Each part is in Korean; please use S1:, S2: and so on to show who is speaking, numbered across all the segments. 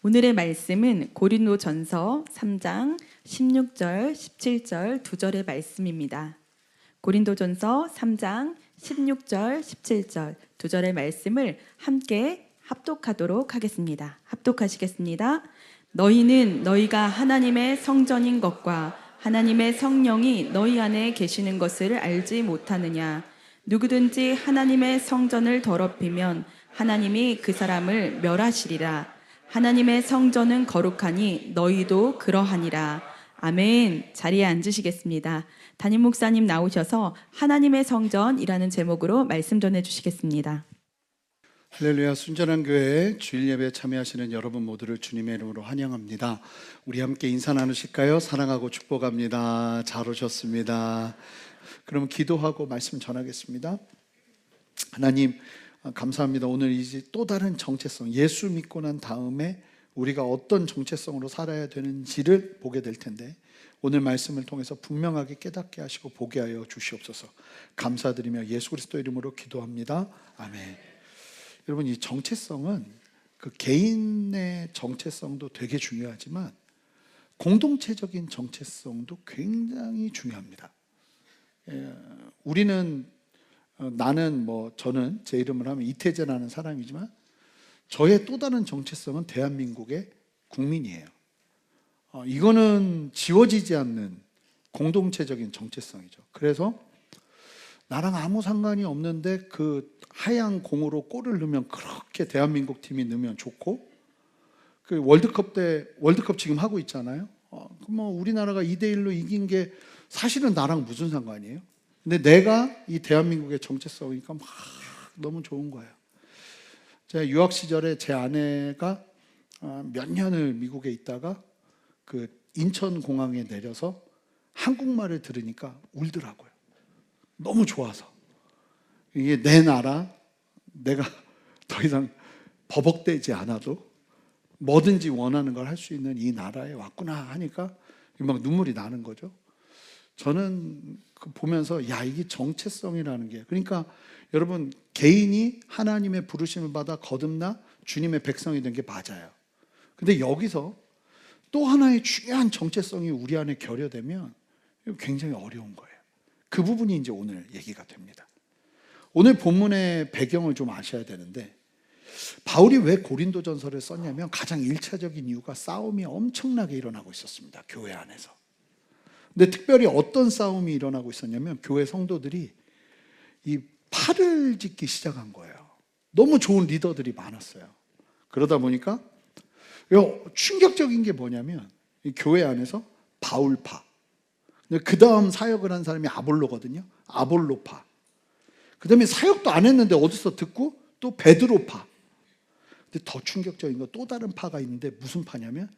S1: 오늘의 말씀은 고린도전서 3장 16절, 17절 두 절의 말씀입니다. 고린도전서 3장 16절, 17절 두 절의 말씀을 함께 합독하도록 하겠습니다. 합독하시겠습니다. 너희는 너희가 하나님의 성전인 것과 하나님의 성령이 너희 안에 계시는 것을 알지 못하느냐. 누구든지 하나님의 성전을 더럽히면 하나님이 그 사람을 멸하시리라. 하나님의 성전은 거룩하니 너희도 그러하니라. 아멘. 자리에 앉으시겠습니다. 담임 목사님 나오셔서 하나님의 성전이라는 제목으로 말씀 전해 주시겠습니다.
S2: 할렐루야. 순전한 교회 주일 예배에 참여하시는 여러분 모두를 주님의 이름으로 환영합니다. 우리 함께 인사 나누실까요? 사랑하고 축복합니다. 잘 오셨습니다. 그럼 기도하고 말씀 전하겠습니다. 하나님 감사합니다. 오늘 이제 또 다른 정체성, 예수 믿고 난 다음에 우리가 어떤 정체성으로 살아야 되는지를 보게 될 텐데 오늘 말씀을 통해서 분명하게 깨닫게 하시고 보게 하여 주시옵소서. 감사드리며 예수 그리스도 이름으로 기도합니다. 아멘. 여러분, 이 정체성은 그 개인의 정체성도 되게 중요하지만 공동체적인 정체성도 굉장히 중요합니다. 우리는 나는 저는 제 이름을 하면 이태재라는 사람이지만 저의 또 다른 정체성은 대한민국의 국민이에요. 이거는 지워지지 않는 공동체적인 정체성이죠. 그래서 나랑 아무 상관이 없는데 그 하얀 공으로 골을 넣으면 그렇게 대한민국 팀이 넣으면 좋고, 그 월드컵 때 월드컵 지금 하고 있잖아요. 우리나라가 2대1로 이긴 게 사실은 나랑 무슨 상관이에요? 근데 내가 이 대한민국의 정체성이니까 막 너무 좋은 거예요. 제가 유학 시절에 제 아내가 몇 년을 미국에 있다가 그 인천공항에 내려서 한국말을 들으니까 울더라고요. 너무 좋아서. 이게 내 나라, 내가 더 이상 버벅대지 않아도 뭐든지 원하는 걸 할 수 있는 이 나라에 왔구나 하니까 막 눈물이 나는 거죠. 저는 보면서 이게 정체성이라는 게, 그러니까 여러분, 개인이 하나님의 부르심을 받아 거듭나 주님의 백성이 된 게 맞아요. 근데 여기서 또 하나의 중요한 정체성이 우리 안에 결여되면 굉장히 어려운 거예요. 그 부분이 이제 오늘 얘기가 됩니다. 오늘 본문의 배경을 좀 아셔야 되는데, 바울이 왜 고린도전서를 썼냐면 가장 1차적인 이유가 싸움이 엄청나게 일어나고 있었습니다. 교회 안에서. 근데 특별히 어떤 싸움이 일어나고 있었냐면 교회 성도들이 이 팔을 짓기 시작한 거예요. 너무 좋은 리더들이 많았어요. 그러다 보니까 충격적인 게 뭐냐면 이 교회 안에서 바울파, 그 다음 사역을 한 사람이 아볼로거든요. 아볼로파. 그 다음에 사역도 안 했는데 어디서 듣고 또 베드로파. 근데 더 충격적인 건 또 다른 파가 있는데 무슨 파냐면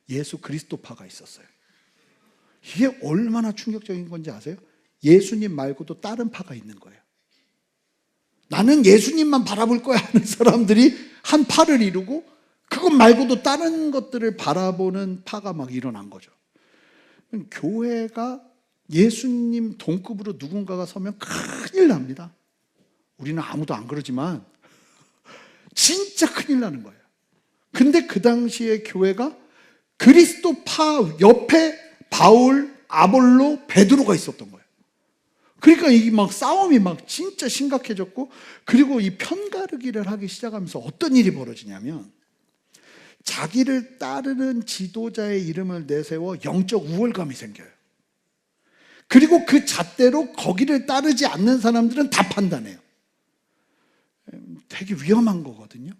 S2: 예수 그리스도파가 있었어요. 이게 얼마나 충격적인 건지 아세요? 예수님 말고도 다른 파가 있는 거예요. 나는 예수님만 바라볼 거야 하는 사람들이 한 파를 이루고, 그것 말고도 다른 것들을 바라보는 파가 막 일어난 거죠. 교회가 예수님 동급으로 누군가가 서면 큰일 납니다. 우리는 아무도 안 그러지만 진짜 큰일 나는 거예요. 근데 그 당시에 교회가 그리스도파 옆에 바울, 아볼로, 베드로가 있었던 거예요. 그러니까 이 막 싸움이 막 진짜 심각해졌고, 그리고 이 편가르기를 하기 시작하면서 어떤 일이 벌어지냐면 자기를 따르는 지도자의 이름을 내세워 영적 우월감이 생겨요. 그리고 그 잣대로 거기를 따르지 않는 사람들은 다 판단해요. 되게 위험한 거거든요.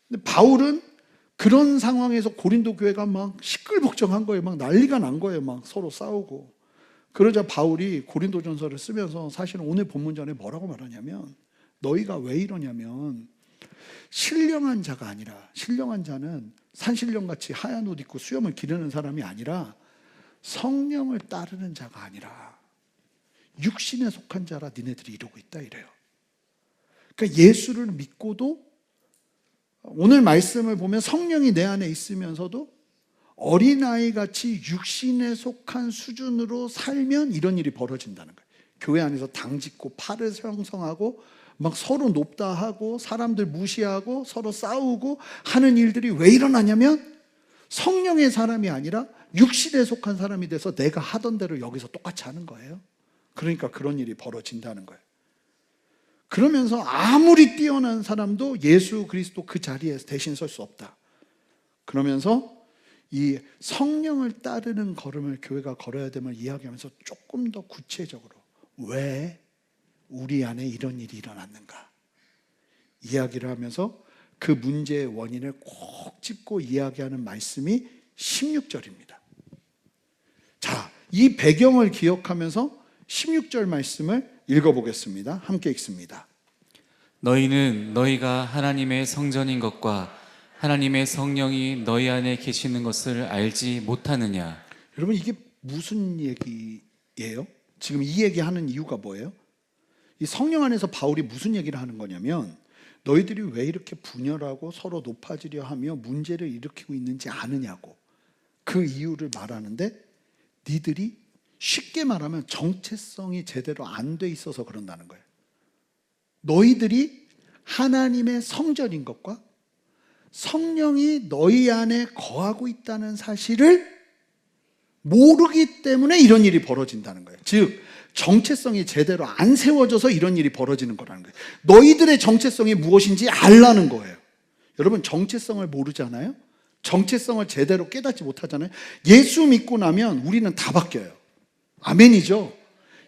S2: 근데 바울은 그런 상황에서 고린도 교회가 막 시끌벅적한 거예요. 막 난리가 난 거예요. 막 서로 싸우고. 그러자 바울이 고린도전서를 쓰면서 사실은 오늘 본문 전에 뭐라고 말하냐면, 너희가 왜 이러냐면 신령한 자가 아니라, 신령한 자는 산신령같이 하얀 옷 입고 수염을 기르는 사람이 아니라 성령을 따르는 자가 아니라 육신에 속한 자라 니네들이 이러고 있다 이래요. 그러니까 예수를 믿고도 오늘 말씀을 보면 성령이 내 안에 있으면서도 어린아이같이 육신에 속한 수준으로 살면 이런 일이 벌어진다는 거예요. 교회 안에서 당 짓고 팔을 형성하고 막 서로 높다 하고 사람들 무시하고 서로 싸우고 하는 일들이 왜 일어나냐면 성령의 사람이 아니라 육신에 속한 사람이 돼서 내가 하던 대로 여기서 똑같이 하는 거예요. 그러니까 그런 일이 벌어진다는 거예요. 그러면서 아무리 뛰어난 사람도 예수 그리스도 그 자리에 대신 설 수 없다. 그러면서 이 성령을 따르는 걸음을 교회가 걸어야 됨을 이야기하면서 조금 더 구체적으로 왜 우리 안에 이런 일이 일어났는가 이야기를 하면서 그 문제의 원인을 꼭 짚고 이야기하는 말씀이 16절입니다. 자, 이 배경을 기억하면서 16절 말씀을 읽어보겠습니다. 함께 읽습니다.
S3: 너희는 너희가 하나님의 성전인 것과 하나님의 성령이 너희 안에 계시는 것을 알지 못하느냐?
S2: 여러분 이게 무슨 얘기예요? 지금 이 얘기하는 이유가 뭐예요? 이 성령 안에서 바울이 무슨 얘기를 하는 거냐면 너희들이 왜 이렇게 분열하고 서로 높아지려 하며 문제를 일으키고 있는지 아느냐고 그 이유를 말하는데 니들이 쉽게 말하면 정체성이 제대로 안 돼 있어서 그런다는 거예요. 너희들이 하나님의 성전인 것과 성령이 너희 안에 거하고 있다는 사실을 모르기 때문에 이런 일이 벌어진다는 거예요. 즉 정체성이 제대로 안 세워져서 이런 일이 벌어지는 거라는 거예요. 너희들의 정체성이 무엇인지 알라는 거예요. 여러분 정체성을 모르잖아요. 정체성을 제대로 깨닫지 못하잖아요. 예수 믿고 나면 우리는 다 바뀌어요. 아멘이죠.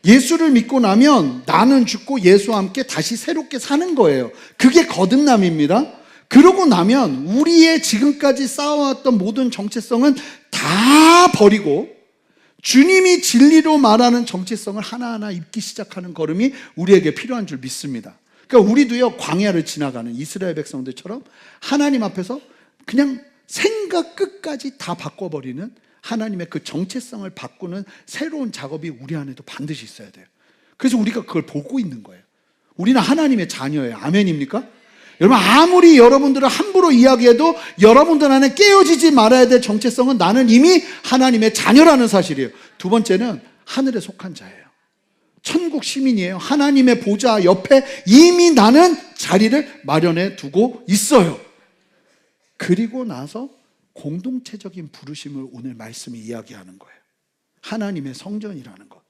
S2: 예수를 믿고 나면 나는 죽고 예수와 함께 다시 새롭게 사는 거예요. 그게 거듭남입니다. 그러고 나면 우리의 지금까지 쌓아왔던 모든 정체성은 다 버리고 주님이 진리로 말하는 정체성을 하나하나 입기 시작하는 걸음이 우리에게 필요한 줄 믿습니다. 그러니까 우리도요 광야를 지나가는 이스라엘 백성들처럼 하나님 앞에서 그냥 생각 끝까지 다 바꿔버리는 하나님의 그 정체성을 바꾸는 새로운 작업이 우리 안에도 반드시 있어야 돼요. 그래서 우리가 그걸 보고 있는 거예요. 우리는 하나님의 자녀예요. 아멘입니까? 여러분 아무리 여러분들을 함부로 이야기해도 여러분들 안에 깨어지지 말아야 될 정체성은 나는 이미 하나님의 자녀라는 사실이에요. 두 번째는 하늘에 속한 자예요. 천국 시민이에요. 하나님의 보좌 옆에 이미 나는 자리를 마련해 두고 있어요. 그리고 나서 공동체적인 부르심을 오늘 말씀이 이야기하는 거예요. 하나님의 성전이라는 것.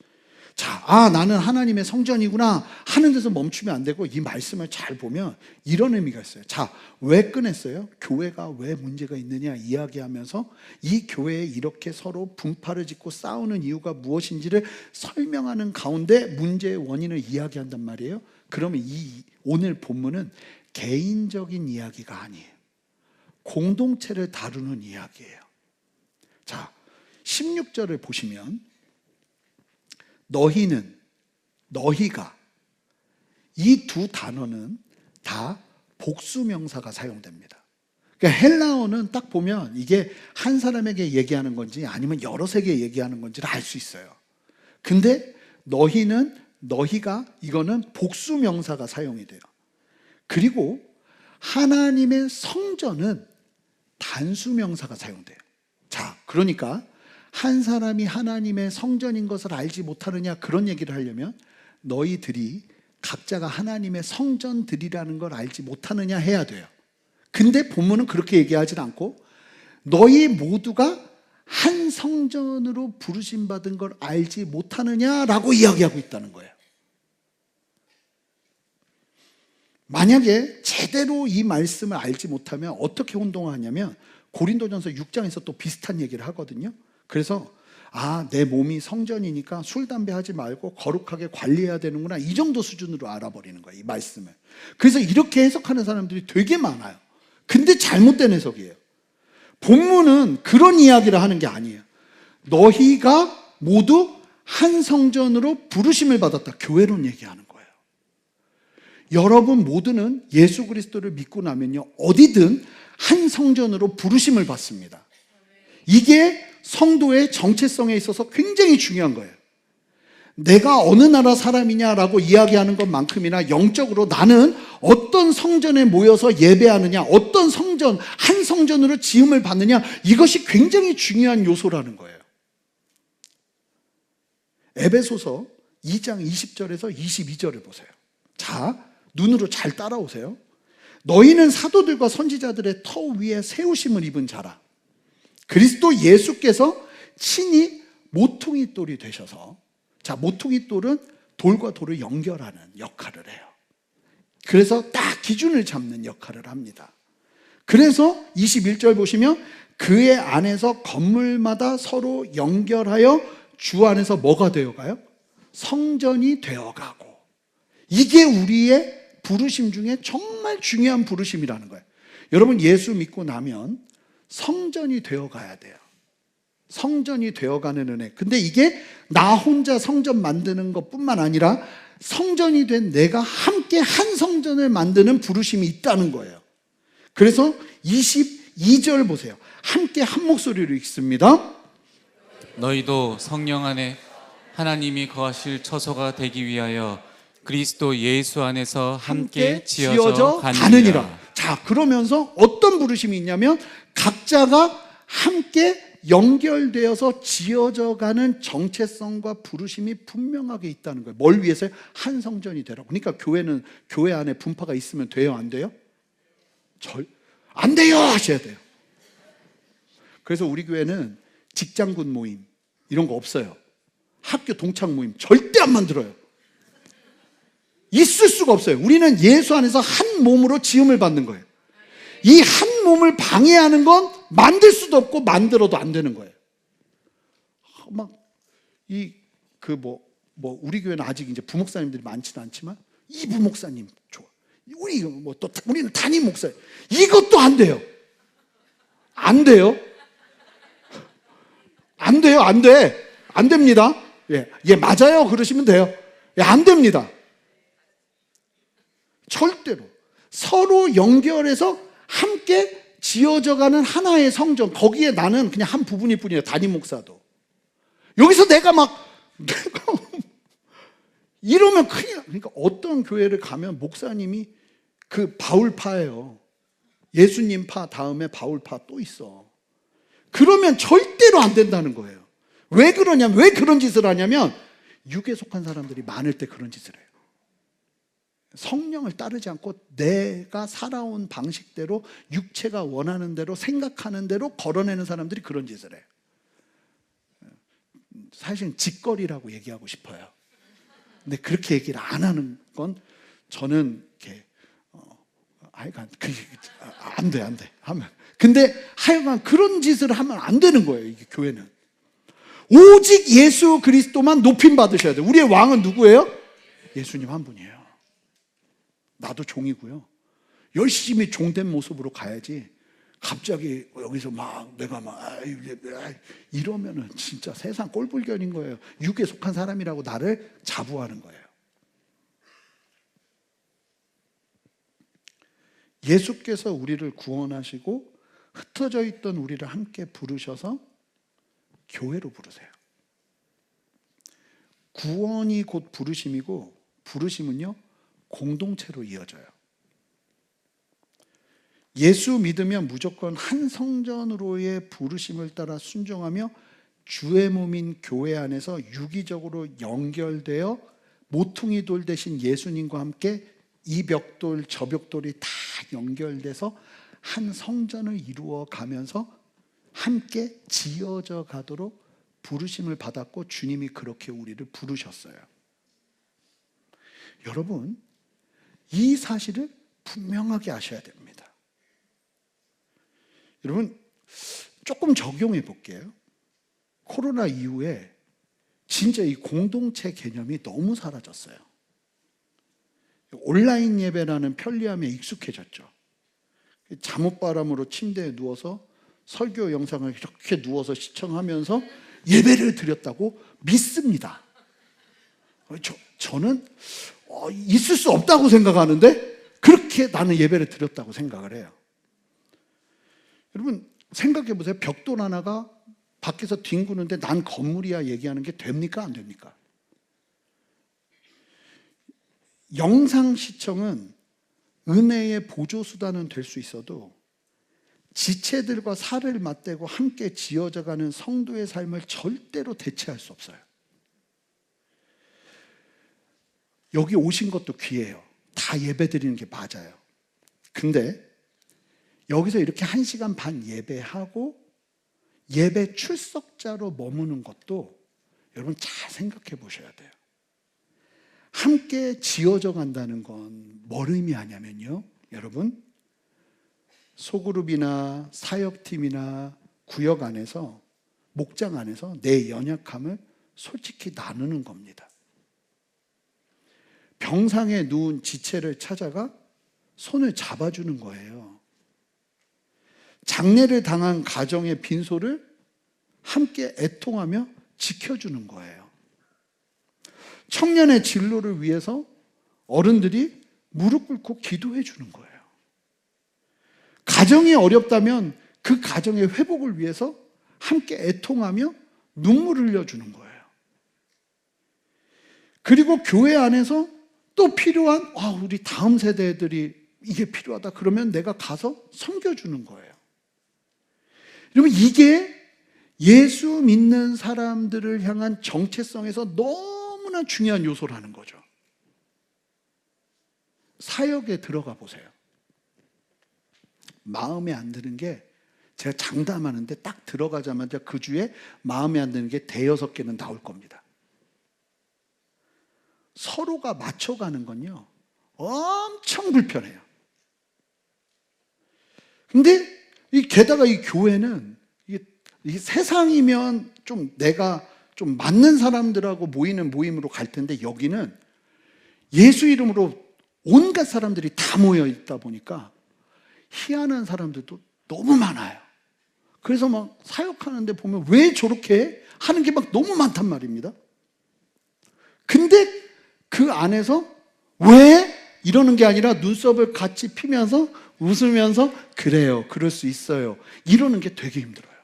S2: 자, 나는 하나님의 성전이구나 하는 데서 멈추면 안 되고 이 말씀을 잘 보면 이런 의미가 있어요. 자, 왜 꺼냈어요? 교회가 왜 문제가 있느냐 이야기하면서 이 교회에 이렇게 서로 분파를 짓고 싸우는 이유가 무엇인지를 설명하는 가운데 문제의 원인을 이야기한단 말이에요. 그러면 이 오늘 본문은 개인적인 이야기가 아니에요. 공동체를 다루는 이야기예요. 자, 16절을 보시면 너희는, 너희가 이 두 단어는 다 복수명사가 사용됩니다. 그러니까 헬라어는 딱 보면 이게 한 사람에게 얘기하는 건지 아니면 여럿에게 얘기하는 건지를 알 수 있어요. 근데 너희는, 너희가 이거는 복수명사가 사용이 돼요. 그리고 하나님의 성전은 단수명사가 사용돼요. 자, 그러니까 한 사람이 하나님의 성전인 것을 알지 못하느냐 그런 얘기를 하려면 너희들이 각자가 하나님의 성전들이라는 걸 알지 못하느냐 해야 돼요. 근데 본문은 그렇게 얘기하지 않고 너희 모두가 한 성전으로 부르심받은 걸 알지 못하느냐라고 이야기하고 있다는 거예요. 만약에 제대로 이 말씀을 알지 못하면 어떻게 혼동하냐면 고린도전서 6장에서 또 비슷한 얘기를 하거든요. 그래서 내 몸이 성전이니까 술, 담배 하지 말고 거룩하게 관리해야 되는구나 이 정도 수준으로 알아버리는 거예요. 이 말씀을. 그래서 이렇게 해석하는 사람들이 되게 많아요. 근데 잘못된 해석이에요. 본문은 그런 이야기를 하는 게 아니에요. 너희가 모두 한 성전으로 부르심을 받았다. 교회론 얘기하는 거예요. 여러분 모두는 예수 그리스도를 믿고 나면요 어디든 한 성전으로 부르심을 받습니다. 이게 성도의 정체성에 있어서 굉장히 중요한 거예요. 내가 어느 나라 사람이냐라고 이야기하는 것만큼이나 영적으로 나는 어떤 성전에 모여서 예배하느냐, 어떤 성전, 한 성전으로 지음을 받느냐, 이것이 굉장히 중요한 요소라는 거예요. 에베소서 2장 20절에서 22절을 보세요. 자, 눈으로 잘 따라오세요. 너희는 사도들과 선지자들의 터 위에 세우심을 입은 자라. 그리스도 예수께서 친히 모퉁이 돌이 되셔서, 자, 모퉁이 돌은 돌과 돌을 연결하는 역할을 해요. 그래서 딱 기준을 잡는 역할을 합니다. 그래서 21절 보시면 그의 안에서 건물마다 서로 연결하여 주 안에서 뭐가 되어가요? 성전이 되어가고. 이게 우리의 부르심 중에 정말 중요한 부르심이라는 거예요. 여러분, 예수 믿고 나면 성전이 되어가야 돼요. 성전이 되어가는 은혜. 근데 이게 나 혼자 성전 만드는 것뿐만 아니라 성전이 된 내가 함께 한 성전을 만드는 부르심이 있다는 거예요. 그래서 22절 보세요. 함께 한 목소리로 읽습니다.
S3: 너희도 성령 안에 하나님이 거하실 처소가 되기 위하여 그리스도 예수 안에서 함께 지어져 가느니라.
S2: 자, 그러면서 어떤 부르심이 있냐면 각자가 함께 연결되어서 지어져 가는 정체성과 부르심이 분명하게 있다는 거예요. 뭘 위해서요? 한 성전이 되라고. 그러니까 교회는 교회 안에 분파가 있으면 돼요, 안 돼요? 안 돼요 하셔야 돼요. 그래서 우리 교회는 직장군 모임 이런 거 없어요. 학교 동창 모임 절대 안 만들어요. 있을 수가 없어요. 우리는 예수 안에서 한 몸으로 지음을 받는 거예요. 이 한 몸을 방해하는 건 만들 수도 없고 만들어도 안 되는 거예요. 우리 교회는 아직 이제 부목사님들이 많지는 않지만 이 부목사님 좋아. 우리는 담임 목사. 이것도 안 돼요. 안 돼요. 안 돼요. 안 돼. 안 됩니다. 예, 맞아요. 그러시면 돼요. 예, 안 됩니다. 절대로. 서로 연결해서 함께 지어져가는 하나의 성전. 거기에 나는 그냥 한 부분일 뿐이에요. 담임 목사도. 여기서 내가 이러면 큰일 나. 그러니까 어떤 교회를 가면 목사님이 그 바울파예요. 예수님파 다음에 바울파 또 있어. 그러면 절대로 안 된다는 거예요. 왜 그러냐면, 왜 그런 짓을 하냐면 육에 속한 사람들이 많을 때 그런 짓을 해요. 성령을 따르지 않고 내가 살아온 방식대로 육체가 원하는 대로 생각하는 대로 걸어내는 사람들이 그런 짓을 해요. 사실은 짓거리라고 얘기하고 싶어요. 근데 그렇게 얘기를 안 하는 건 저는 이렇게 하여간 안 돼. 하면. 근데 하여간 그런 짓을 하면 안 되는 거예요. 이게 교회는. 오직 예수 그리스도만 높임 받으셔야 돼요. 우리의 왕은 누구예요? 예수님 한 분이에요. 나도 종이고요. 열심히 종된 모습으로 가야지. 갑자기 여기서 내가 이러면은 진짜 세상 꼴불견인 거예요. 육에 속한 사람이라고 나를 자부하는 거예요. 예수께서 우리를 구원하시고 흩어져 있던 우리를 함께 부르셔서 교회로 부르세요. 구원이 곧 부르심이고 부르심은요 공동체로 이어져요. 예수 믿으면 무조건 한 성전으로의 부르심을 따라 순종하며 주의 몸인 교회 안에서 유기적으로 연결되어 모퉁이 돌 대신 예수님과 함께 이 벽돌 저 벽돌이 다 연결돼서 한 성전을 이루어 가면서 함께 지어져 가도록 부르심을 받았고 주님이 그렇게 우리를 부르셨어요. 여러분, 이 사실을 분명하게 아셔야 됩니다. 여러분, 조금 적용해 볼게요. 코로나 이후에 진짜 이 공동체 개념이 너무 사라졌어요. 온라인 예배라는 편리함에 익숙해졌죠. 잠옷바람으로 침대에 누워서 설교 영상을 이렇게 누워서 시청하면서 예배를 드렸다고 믿습니다. 저는 있을 수 없다고 생각하는데 그렇게 나는 예배를 드렸다고 생각을 해요. 여러분 생각해 보세요. 벽돌 하나가 밖에서 뒹구는데 난 건물이야 얘기하는 게 됩니까? 안 됩니까? 영상 시청은 은혜의 보조수단은 될 수 있어도 지체들과 살을 맞대고 함께 지어져가는 성도의 삶을 절대로 대체할 수 없어요. 여기 오신 것도 귀해요. 다 다 예배 드리는 게 맞아요. 근데 여기서 이렇게 1시간 반 예배하고 예배 출석자로 머무는 것도 여러분 잘 생각해 보셔야 돼요. 함께 지어져 간다는 건 뭘 의미하냐면요, 여러분, 소그룹이나 사역팀이나 구역 안에서, 목장 안에서 내 연약함을 솔직히 나누는 겁니다. 병상에 누운 지체를 찾아가 손을 잡아주는 거예요. 장례를 당한 가정의 빈소를 함께 애통하며 지켜주는 거예요. 청년의 진로를 위해서 어른들이 무릎 꿇고 기도해 주는 거예요. 가정이 어렵다면 그 가정의 회복을 위해서 함께 애통하며 눈물을 흘려주는 거예요. 그리고 교회 안에서 또 필요한, 우리 다음 세대들이 이게 필요하다 그러면 내가 가서 섬겨주는 거예요. 여러분, 이게 예수 믿는 사람들을 향한 정체성에서 너무나 중요한 요소라는 거죠. 사역에 들어가 보세요. 마음에 안 드는 게, 제가 장담하는데 딱 들어가자마자 그 주에 마음에 안 드는 게 5-6개는 나올 겁니다. 서로가 맞춰가는 건요, 엄청 불편해요. 근데 게다가 이 교회는 이 세상이면 좀 내가 좀 맞는 사람들하고 모이는 모임으로 갈 텐데, 여기는 예수 이름으로 온갖 사람들이 다 모여 있다 보니까 희한한 사람들도 너무 많아요. 그래서 막 사역하는데 보면 왜 저렇게 하는 게 막 너무 많단 말입니다. 근데 그 안에서 왜 이러는 게 아니라 눈썹을 같이 피면서 웃으면서 그래요, 그럴 수 있어요, 이러는 게 되게 힘들어요.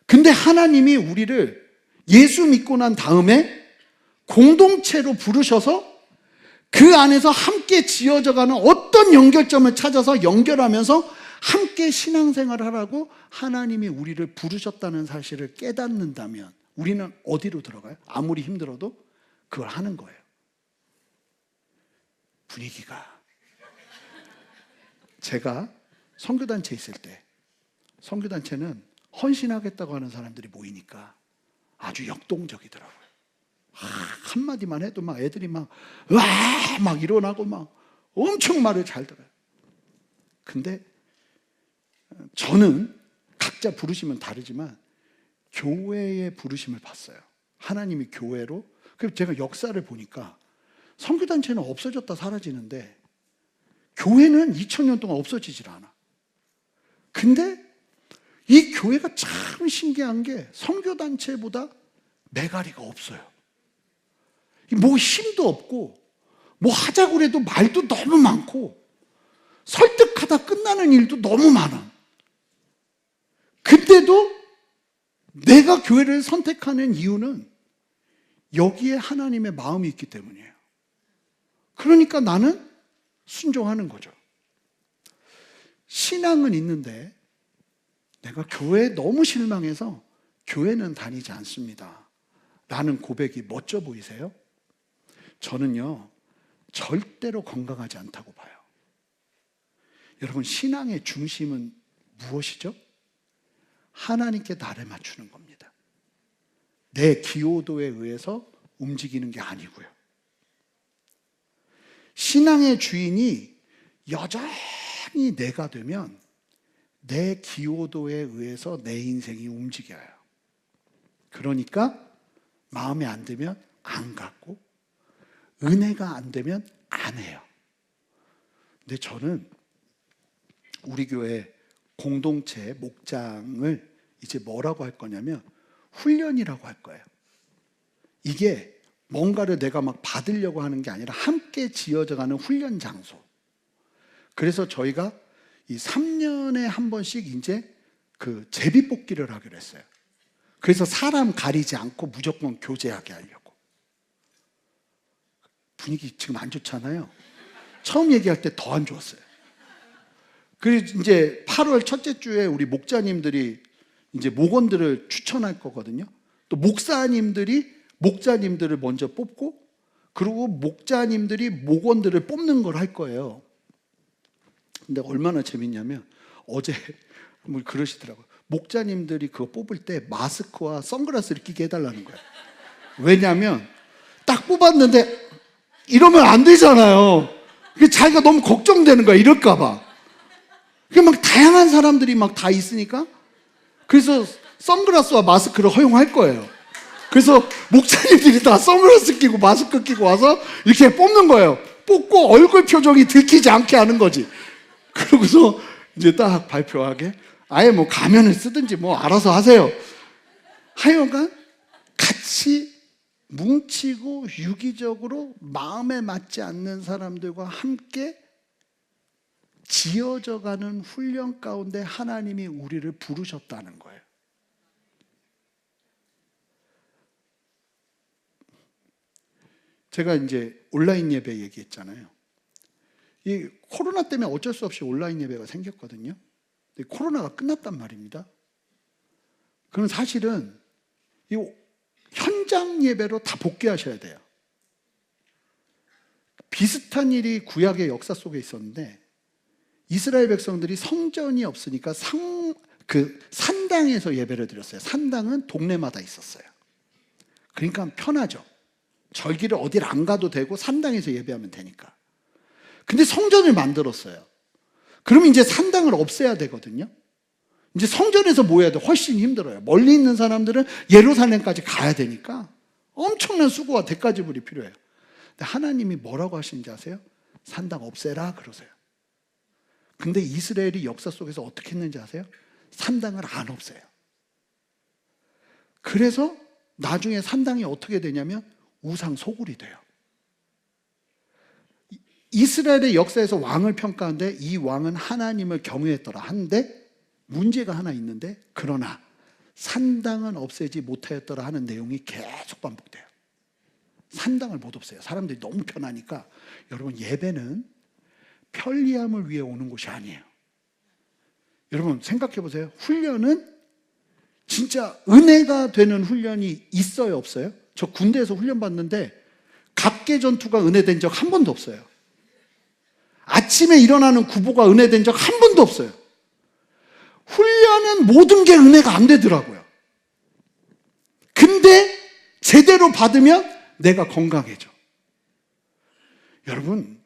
S2: 근데 하나님이 우리를 예수 믿고 난 다음에 공동체로 부르셔서 그 안에서 함께 지어져가는 어떤 연결점을 찾아서 연결하면서 함께 신앙생활을 하라고 하나님이 우리를 부르셨다는 사실을 깨닫는다면 우리는 어디로 들어가요? 아무리 힘들어도 그걸 하는 거예요. 분위기가, 제가 선교단체 있을 때, 선교단체는 헌신하겠다고 하는 사람들이 모이니까 아주 역동적이더라고요. 한마디만 해도 막 애들이 막 일어나고 막 엄청 말을 잘 들어요. 근데 저는 각자 부르시면 다르지만 교회의 부르심을 봤어요. 하나님이 교회로. 그래서 제가 역사를 보니까 선교단체는 없어졌다 사라지는데 교회는 2000년 동안 없어지질 않아. 근데 이 교회가 참 신기한 게 선교단체보다 매가리가 없어요. 뭐 힘도 없고 뭐 하자고 해도 말도 너무 많고 설득하다 끝나는 일도 너무 많아. 근데도 내가 교회를 선택하는 이유는 여기에 하나님의 마음이 있기 때문이에요. 그러니까 나는 순종하는 거죠. 신앙은 있는데 내가 교회에 너무 실망해서 교회는 다니지 않습니다 라는 고백이 멋져 보이세요? 저는요, 절대로 건강하지 않다고 봐요. 여러분, 신앙의 중심은 무엇이죠? 하나님께 나를 맞추는 겁니다. 내 기호도에 의해서 움직이는 게 아니고요. 신앙의 주인이 여전히 내가 되면 내 기호도에 의해서 내 인생이 움직여요. 그러니까 마음에 안 들면 안 갖고, 은혜가 안 되면 안 해요. 근데 저는 우리 교회 공동체 목장을 이제 뭐라고 할 거냐면 훈련이라고 할 거예요. 이게 뭔가를 내가 막 받으려고 하는 게 아니라 함께 지어져가는 훈련 장소. 그래서 저희가 이 3년에 한 번씩 이제 그 제비뽑기를 하기로 했어요. 그래서 사람 가리지 않고 무조건 교제하게 하려고. 분위기 지금 안 좋잖아요. 처음 얘기할 때 더 안 좋았어요. 그리고 이제 8월 첫째 주에 우리 목자님들이 이제 목원들을 추천할 거거든요. 또 목사님들이 목자님들을 먼저 뽑고 그리고 목자님들이 목원들을 뽑는 걸 할 거예요. 근데 얼마나 재밌냐면 어제 뭐 그러시더라고요. 목자님들이 그거 뽑을 때 마스크와 선글라스를 끼게 해달라는 거예요. 왜냐하면 딱 뽑았는데 이러면 안 되잖아요. 자기가 너무 걱정되는 거야. 이럴까 봐. 막 다양한 사람들이 막 다 있으니까 그래서 선글라스와 마스크를 허용할 거예요. 그래서 목사님들이 다 선글라스 끼고 마스크 끼고 와서 이렇게 뽑는 거예요. 뽑고 얼굴 표정이 들키지 않게 하는 거지. 그러고서 이제 딱 발표하게 아예 뭐 가면을 쓰든지 뭐 알아서 하세요. 하여간 같이 뭉치고 유기적으로 마음에 맞지 않는 사람들과 함께 지어져가는 훈련 가운데 하나님이 우리를 부르셨다는 거예요. 제가 이제 온라인 예배 얘기했잖아요. 이 코로나 때문에 어쩔 수 없이 온라인 예배가 생겼거든요. 근데 코로나가 끝났단 말입니다. 그럼 사실은 이 현장 예배로 다 복귀하셔야 돼요. 비슷한 일이 구약의 역사 속에 있었는데 이스라엘 백성들이 성전이 없으니까 산당에서 예배를 드렸어요. 산당은 동네마다 있었어요. 그러니까 편하죠. 절기를 어딜 안 가도 되고 산당에서 예배하면 되니까. 근데 성전을 만들었어요. 그러면 이제 산당을 없애야 되거든요. 이제 성전에서 모여야 돼. 훨씬 힘들어요. 멀리 있는 사람들은 예루살렘까지 가야 되니까 엄청난 수고와 대가지불이 필요해요. 근데 하나님이 뭐라고 하시는지 아세요? 산당 없애라 그러세요. 근데 이스라엘이 역사 속에서 어떻게 했는지 아세요? 산당을 안 없애요. 그래서 나중에 산당이 어떻게 되냐면 우상 소굴이 돼요. 이스라엘의 역사에서 왕을 평가하는데 이 왕은 하나님을 경외했더라 하는데 문제가 하나 있는데 그러나 산당은 없애지 못하였더라 하는 내용이 계속 반복돼요. 산당을 못 없애요. 사람들이 너무 편하니까. 여러분, 예배는 편리함을 위해 오는 곳이 아니에요. 여러분 생각해 보세요. 훈련은 진짜 은혜가 되는 훈련이 있어요, 없어요? 저 군대에서 훈련 받는데 각계 전투가 은혜된 적 한 번도 없어요. 아침에 일어나는 구보가 은혜된 적 한 번도 없어요. 훈련은 모든 게 은혜가 안 되더라고요. 근데 제대로 받으면 내가 건강해져. 여러분,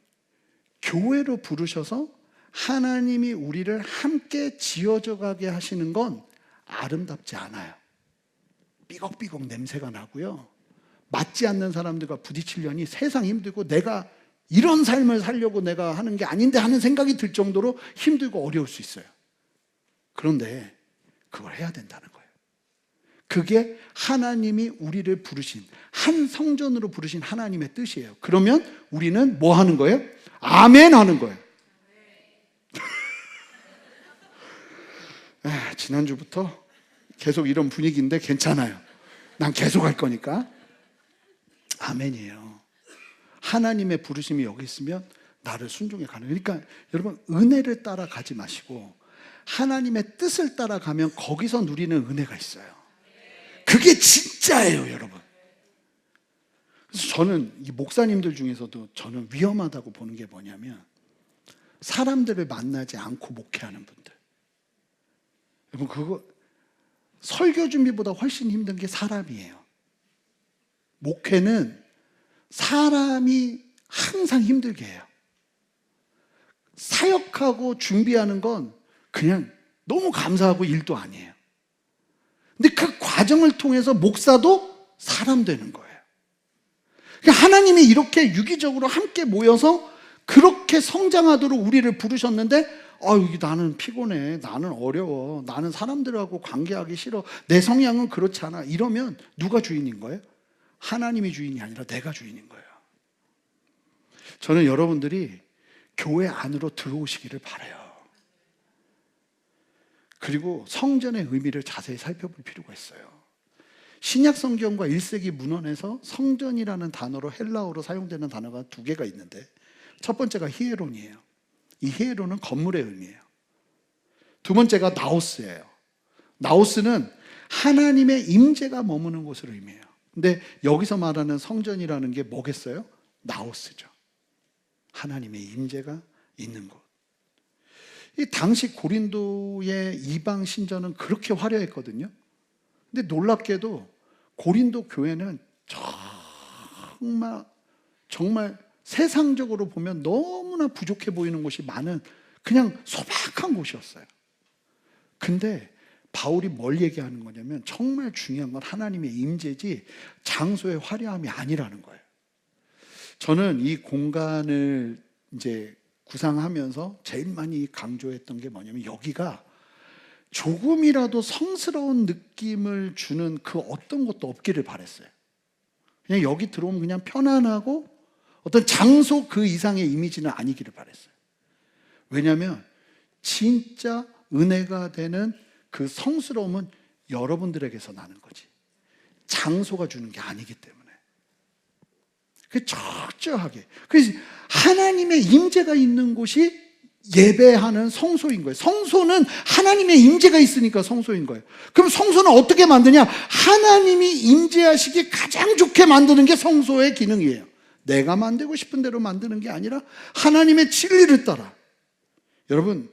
S2: 교회로 부르셔서 하나님이 우리를 함께 지어져 가게 하시는 건 아름답지 않아요. 삐걱삐걱 냄새가 나고요. 맞지 않는 사람들과 부딪히려니 세상 힘들고 내가 이런 삶을 살려고 내가 하는 게 아닌데 하는 생각이 들 정도로 힘들고 어려울 수 있어요. 그런데 그걸 해야 된다는 거예요. 그게 하나님이 우리를 부르신, 한 성전으로 부르신 하나님의 뜻이에요. 그러면 우리는 뭐 하는 거예요? 아멘 하는 거예요. 지난주부터 계속 이런 분위기인데 괜찮아요. 난 계속 할 거니까. 아멘이에요. 하나님의 부르심이 여기 있으면 나를 순종해 가는. 그러니까 여러분, 은혜를 따라가지 마시고 하나님의 뜻을 따라가면 거기서 누리는 은혜가 있어요. 그게 진짜예요, 여러분. 그래서 저는 이 목사님들 중에서도 저는 위험하다고 보는 게 뭐냐면 사람들을 만나지 않고 목회하는 분들. 여러분, 그거 설교 준비보다 훨씬 힘든 게 사람이에요. 목회는 사람이 항상 힘들게 해요. 사역하고 준비하는 건 그냥 너무 감사하고 일도 아니에요. 근데 그 과정을 통해서 목사도 사람 되는 거예요. 그러니까 하나님이 이렇게 유기적으로 함께 모여서 그렇게 성장하도록 우리를 부르셨는데 나는 피곤해, 나는 어려워, 나는 사람들하고 관계하기 싫어, 내 성향은 그렇지 않아, 이러면 누가 주인인 거예요? 하나님이 주인이 아니라 내가 주인인 거예요. 저는 여러분들이 교회 안으로 들어오시기를 바라요. 그리고 성전의 의미를 자세히 살펴볼 필요가 있어요. 신약 성경과 1세기 문헌에서 성전이라는 단어로 헬라어로 사용되는 단어가 두 개가 있는데 첫 번째가 히에론이에요. 이 히에론은 건물의 의미예요. 두 번째가 나오스예요. 나오스는 하나님의 임재가 머무는 곳을 의미해요. 근데 여기서 말하는 성전이라는 게 뭐겠어요? 나오스죠. 하나님의 임재가 있는 곳. 이 당시 고린도의 이방 신전은 그렇게 화려했거든요. 근데 놀랍게도 고린도 교회는 정말 세상적으로 보면 너무나 부족해 보이는 곳이 많은 그냥 소박한 곳이었어요. 근데 바울이 뭘 얘기하는 거냐면 정말 중요한 건 하나님의 임재지 장소의 화려함이 아니라는 거예요. 저는 이 공간을 이제 구상하면서 제일 많이 강조했던 게 뭐냐면 여기가 조금이라도 성스러운 느낌을 주는 그 어떤 것도 없기를 바랬어요. 그냥 여기 들어오면 그냥 편안하고 어떤 장소 그 이상의 이미지는 아니기를 바랬어요. 왜냐하면 진짜 은혜가 되는 그 성스러움은 여러분들에게서 나는 거지 장소가 주는 게 아니기 때문에 그 철저하게 그래서 하나님의 임재가 있는 곳이 예배하는 성소인 거예요. 성소는 하나님의 임재가 있으니까 성소인 거예요. 그럼 성소는 어떻게 만드냐? 하나님이 임재하시기 가장 좋게 만드는 게 성소의 기능이에요. 내가 만들고 싶은 대로 만드는 게 아니라 하나님의 진리를 따라. 여러분,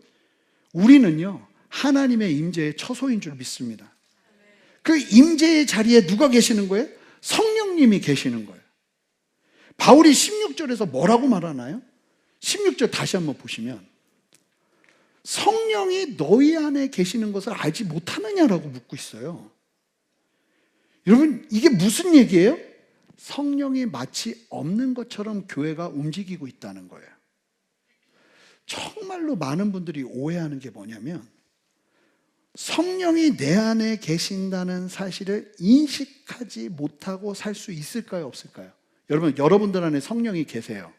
S2: 우리는요 하나님의 임재의 처소인 줄 믿습니다. 그 임재의 자리에 누가 계시는 거예요? 성령님이 계시는 거예요. 바울이 16절에서 뭐라고 말하나요? 16절 다시 한번 보시면 성령이 너희 안에 계시는 것을 알지 못하느냐라고 묻고 있어요. 여러분 이게 무슨 얘기예요? 성령이 마치 없는 것처럼 교회가 움직이고 있다는 거예요. 정말로 많은 분들이 오해하는 게 뭐냐면 성령이 내 안에 계신다는 사실을 인식하지 못하고 살 수 있을까요? 없을까요? 여러분, 여러분들 안에 성령이 계세요.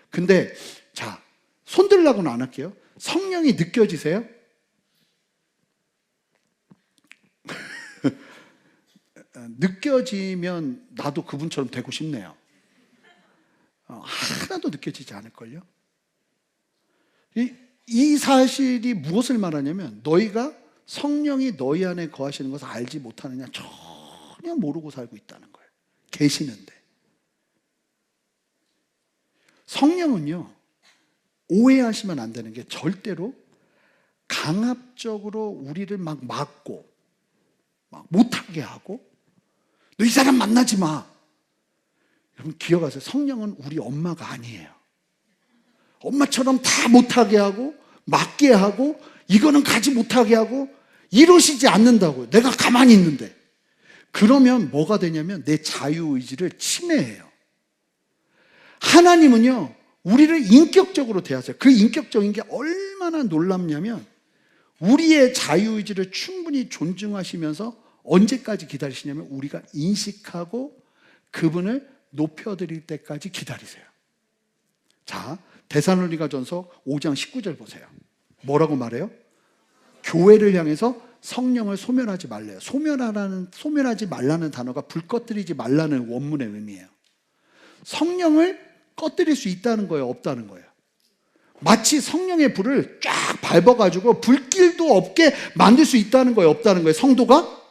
S2: 근데 자, 손 들라고는 안 할게요. 성령이 느껴지세요? 느껴지면 나도 그분처럼 되고 싶네요. 하나도 느껴지지 않을걸요? 이 사실이 무엇을 말하냐면 너희가 성령이 너희 안에 거하시는 것을 알지 못하느냐 전혀 모르고 살고 있다는 거예요. 계시는데. 성령은요 오해하시면 안 되는 게 절대로 강압적으로 우리를 막 막고 막 못하게 하고 너 이 사람 만나지 마. 여러분 기억하세요. 성령은 우리 엄마가 아니에요. 엄마처럼 다 못하게 하고 막게 하고 이거는 가지 못하게 하고 이러시지 않는다고요. 내가 가만히 있는데. 그러면 뭐가 되냐면 내 자유의지를 침해해요. 하나님은요 우리를 인격적으로 대하세요. 그 인격적인 게 얼마나 놀랍냐면 우리의 자유의지를 충분히 존중하시면서 언제까지 기다리시냐면 우리가 인식하고 그분을 높여드릴 때까지 기다리세요. 자, 데살로니가전서 5장 19절 보세요. 뭐라고 말해요? 교회를 향해서 성령을 소멸하지 말래요. 소멸하지 말라는 단어가 불 꺼뜨리지 말라는 원문의 의미예요. 성령을 꺼뜨릴 수 있다는 거예요? 없다는 거예요? 마치 성령의 불을 쫙 밟아가지고 불길도 없게 만들 수 있다는 거예요? 없다는 거예요? 성도가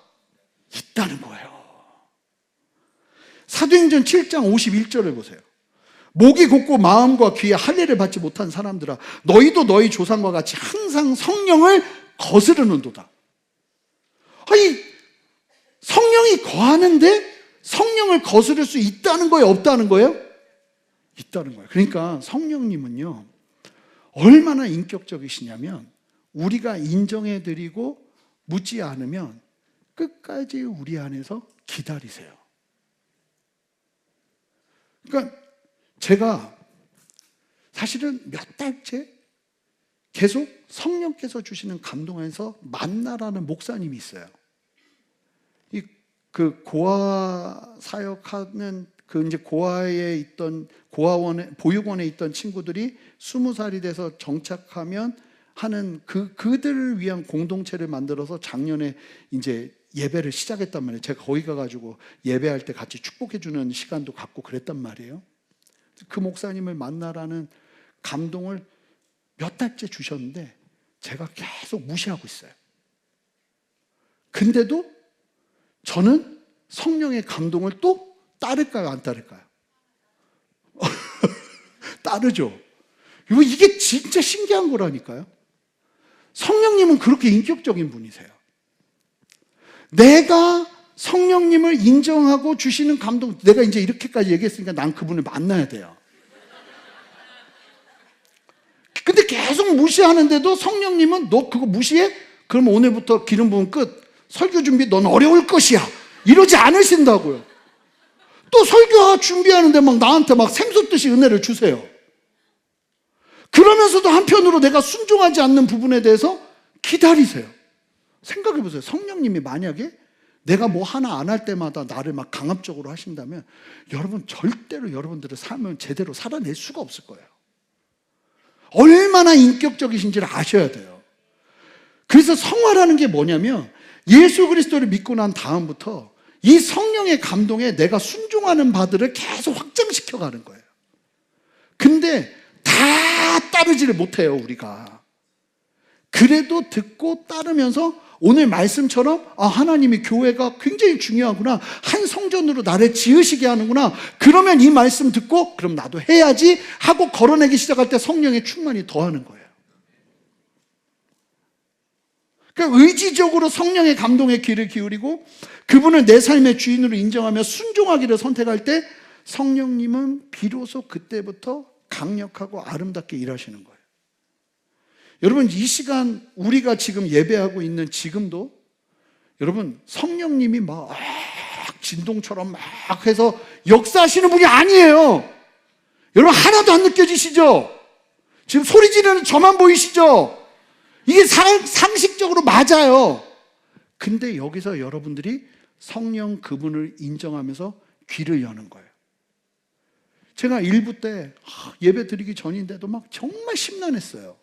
S2: 있다는 거예요. 사도행전 7장 51절을 보세요. 목이 곧고 마음과 귀에 할례를 받지 못한 사람들아 너희도 너희 조상과 같이 항상 성령을 거스르는도다. 아니 성령이 거하는데 성령을 거스를 수 있다는 거예요? 없다는 거예요? 있다는 거예요. 그러니까 성령님은요 얼마나 인격적이시냐면 우리가 인정해드리고 묻지 않으면 끝까지 우리 안에서 기다리세요. 그러니까 제가 사실은 몇 달째 계속 성령께서 주시는 감동 안에서 만나라는 목사님이 있어요. 그 고아 사역하는 그 이제 고아에 있던 보육원에 있던 친구들이 20살이 돼서 정착하면 하는 그들을 위한 공동체를 만들어서 작년에 이제 예배를 시작했단 말이에요. 제가 거기 가가지고 예배할 때 같이 축복해주는 시간도 갖고 그랬단 말이에요. 그 목사님을 만나라는 감동을 몇 달째 주셨는데 제가 계속 무시하고 있어요. 근데도 저는 성령의 감동을 또 따를까요? 안 따를까요? 따르죠. 이게 진짜 신기한 거라니까요. 성령님은 그렇게 인격적인 분이세요. 내가 성령님을 인정하고 주시는 감동, 내가 이제 이렇게까지 얘기했으니까 난 그분을 만나야 돼요. 근데 계속 무시하는데도 성령님은 너 그거 무시해? 그럼 오늘부터 기름 부음 끝. 설교 준비 넌 어려울 것이야. 이러지 않으신다고요. 또 설교 준비하는데 막 나한테 막 샘솟듯이 은혜를 주세요. 그러면서도 한편으로 내가 순종하지 않는 부분에 대해서 기다리세요. 생각해 보세요. 성령님이 만약에 내가 뭐 하나 안 할 때마다 나를 막 강압적으로 하신다면 여러분 절대로 여러분들의 삶을 제대로 살아낼 수가 없을 거예요. 얼마나 인격적이신지를 아셔야 돼요. 그래서 성화라는 게 뭐냐면 예수 그리스도를 믿고 난 다음부터 이 성령의 감동에 내가 순종하는 바들을 계속 확장시켜 가는 거예요. 근데 다 따르지를 못해요, 우리가. 그래도 듣고 따르면서 오늘 말씀처럼 하나님이 교회가 굉장히 중요하구나, 한 성전으로 나를 지으시게 하는구나, 그러면 이 말씀 듣고 그럼 나도 해야지 하고 걸어내기 시작할 때 성령의 충만이 더하는 거예요. 그러니까 의지적으로 성령의 감동에 귀를 기울이고 그분을 내 삶의 주인으로 인정하며 순종하기를 선택할 때 성령님은 비로소 그때부터 강력하고 아름답게 일하시는 거예요. 여러분, 이 시간 우리가 지금 예배하고 있는 지금도 여러분 성령님이 막 진동처럼 막 해서 역사하시는 분이 아니에요. 여러분 하나도 안 느껴지시죠? 지금 소리 지르는 저만 보이시죠? 이게 상식적으로 맞아요. 근데 여기서 여러분들이 성령 그분을 인정하면서 귀를 여는 거예요. 제가 일부 때 예배 드리기 전인데도 막 정말 심란했어요.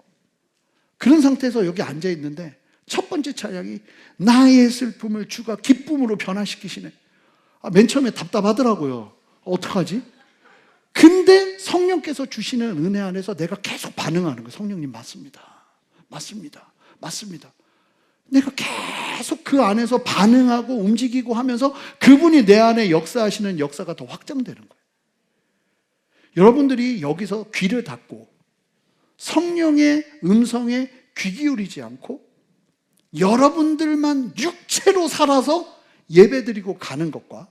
S2: 그런 상태에서 여기 앉아 있는데 첫 번째 찬양이 나의 슬픔을 주가 기쁨으로 변화시키시네. 맨 처음에 답답하더라고요. 어떡하지? 근데 성령께서 주시는 은혜 안에서 내가 계속 반응하는 거예요. 성령님 맞습니다. 맞습니다. 맞습니다. 내가 계속 그 안에서 반응하고 움직이고 하면서 그분이 내 안에 역사하시는 역사가 더 확장되는 거예요. 여러분들이 여기서 귀를 닫고 성령의 음성에 귀 기울이지 않고 여러분들만 육체로 살아서 예배드리고 가는 것과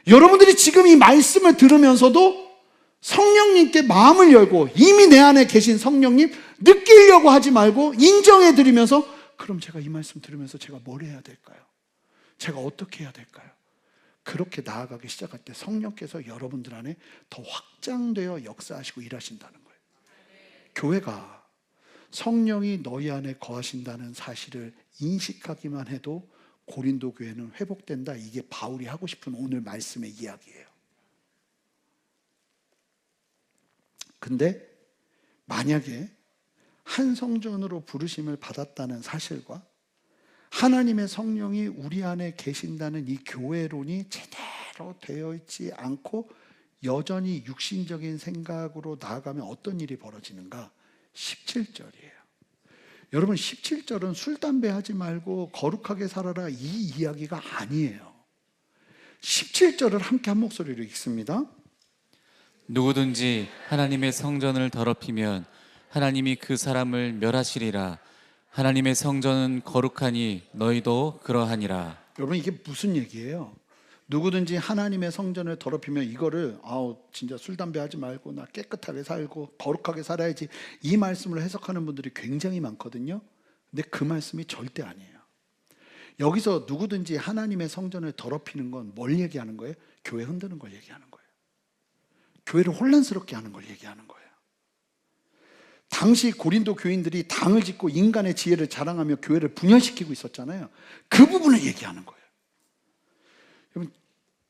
S2: 여러분들이 지금 이 말씀을 들으면서도 성령님께 마음을 열고 이미 내 안에 계신 성령님 느끼려고 하지 말고 인정해드리면서 그럼 제가 이 말씀 들으면서 제가 뭘 해야 될까요? 제가 어떻게 해야 될까요? 그렇게 나아가기 시작할 때 성령께서 여러분들 안에 더 확장되어 역사하시고 일하신다는 거예요. 교회가 성령이 너희 안에 거하신다는 사실을 인식하기만 해도 고린도 교회는 회복된다. 이게 바울이 하고 싶은 오늘 말씀의 이야기예요. 근데 만약에 한 성전으로 부르심을 받았다는 사실과 하나님의 성령이 우리 안에 계신다는 이 교회론이 제대로 되어 있지 않고 여전히 육신적인 생각으로 나아가면 어떤 일이 벌어지는가? 17절이에요. 여러분 17절은 술, 담배 하지 말고 거룩하게 살아라 이 이야기가 아니에요. 17절을 함께 한 목소리로 읽습니다.
S3: 누구든지 하나님의 성전을 더럽히면 하나님이 그 사람을 멸하시리라. 하나님의 성전은 거룩하니 너희도 그러하니라.
S2: 여러분 이게 무슨 얘기예요? 누구든지 하나님의 성전을 더럽히면 이거를 진짜 술, 담배 하지 말고 나 깨끗하게 살고 거룩하게 살아야지 이 말씀을 해석하는 분들이 굉장히 많거든요. 근데 그 말씀이 절대 아니에요. 여기서 누구든지 하나님의 성전을 더럽히는 건 뭘 얘기하는 거예요? 교회 흔드는 걸 얘기하는 거예요. 교회를 혼란스럽게 하는 걸 얘기하는 거예요. 당시 고린도 교인들이 당을 짓고 인간의 지혜를 자랑하며 교회를 분열시키고 있었잖아요. 그 부분을 얘기하는 거예요. 여러분,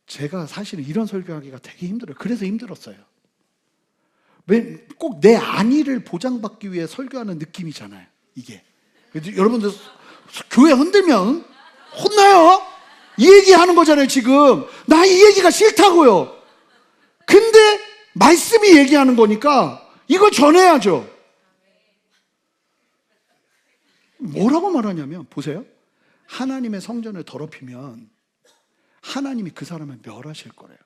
S2: 제가 사실은 이런 설교하기가 되게 힘들어요. 그래서 힘들었어요. 왜 꼭 내 안위를 보장받기 위해 설교하는 느낌이잖아요. 이게. 여러분들 교회 흔들면 혼나요. 이 얘기하는 거잖아요. 지금 나 이 얘기가 싫다고요. 근데 말씀이 얘기하는 거니까 이거 전해야죠. 뭐라고 말하냐면 보세요. 하나님의 성전을 더럽히면 하나님이 그 사람을 멸하실 거래요.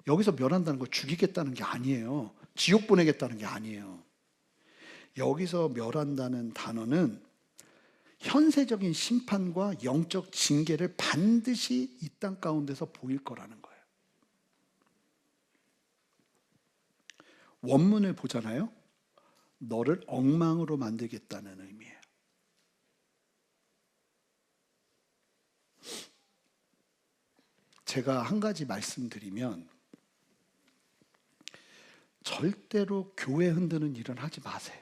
S2: 여기서 멸한다는 거 죽이겠다는 게 아니에요. 지옥 보내겠다는 게 아니에요. 여기서 멸한다는 단어는 현세적인 심판과 영적 징계를 반드시 이 땅 가운데서 보일 거라는 거예요. 원문을 보잖아요. 너를 엉망으로 만들겠다는 의미예요. 제가 한 가지 말씀드리면, 절대로 교회 흔드는 일은 하지 마세요.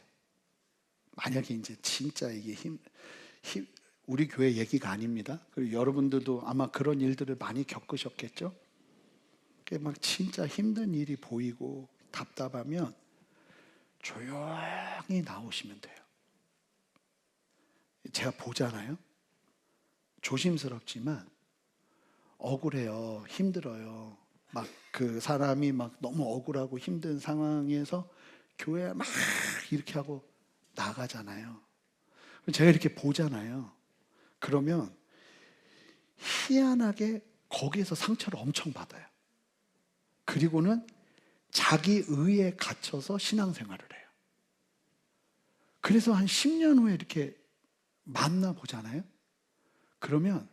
S2: 만약에 이제 진짜 이게 우리 교회 얘기가 아닙니다. 그리고 여러분들도 아마 그런 일들을 많이 겪으셨겠죠. 막 진짜 힘든 일이 보이고 답답하면 조용히 나오시면 돼요. 제가 보잖아요. 조심스럽지만 억울해요. 힘들어요. 막 그 사람이 막 너무 억울하고 힘든 상황에서 교회 막 이렇게 하고 나가잖아요. 제가 이렇게 보잖아요. 그러면 희한하게 거기에서 상처를 엄청 받아요. 그리고는 자기 의에 갇혀서 신앙생활을 해요. 그래서 한 10년 후에 이렇게 만나보잖아요. 그러면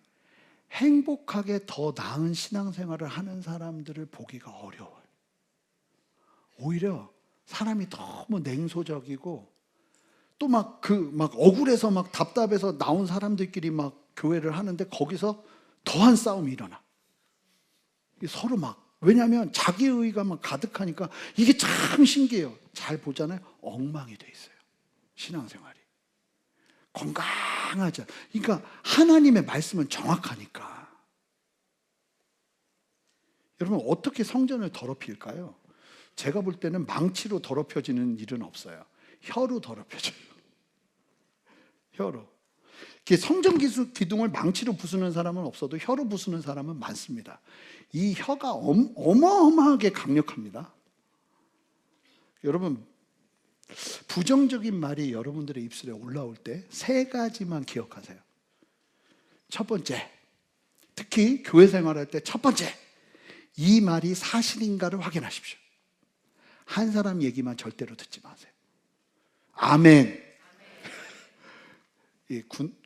S2: 행복하게 더 나은 신앙생활을 하는 사람들을 보기가 어려워요. 오히려 사람이 너무 냉소적이고 또 막 억울해서 막 답답해서 나온 사람들끼리 막 교회를 하는데 거기서 더한 싸움이 일어나. 서로 막, 왜냐하면 자기의가 막 가득하니까 이게 참 신기해요. 잘 보잖아요. 엉망이 돼 있어요. 신앙생활이. 건강하죠. 그러니까 하나님의 말씀은 정확하니까. 여러분, 어떻게 성전을 더럽힐까요? 제가 볼 때는 망치로 더럽혀지는 일은 없어요. 혀로 더럽혀져요. 혀로. 성전 기둥을 망치로 부수는 사람은 없어도 혀로 부수는 사람은 많습니다. 이 혀가 어마어마하게 강력합니다. 여러분, 부정적인 말이 여러분들의 입술에 올라올 때 3가지만 기억하세요. 첫 번째, 특히 교회 생활할 때 첫 번째, 이 말이 사실인가를 확인하십시오. 한 사람 얘기만 절대로 듣지 마세요. 아멘. 이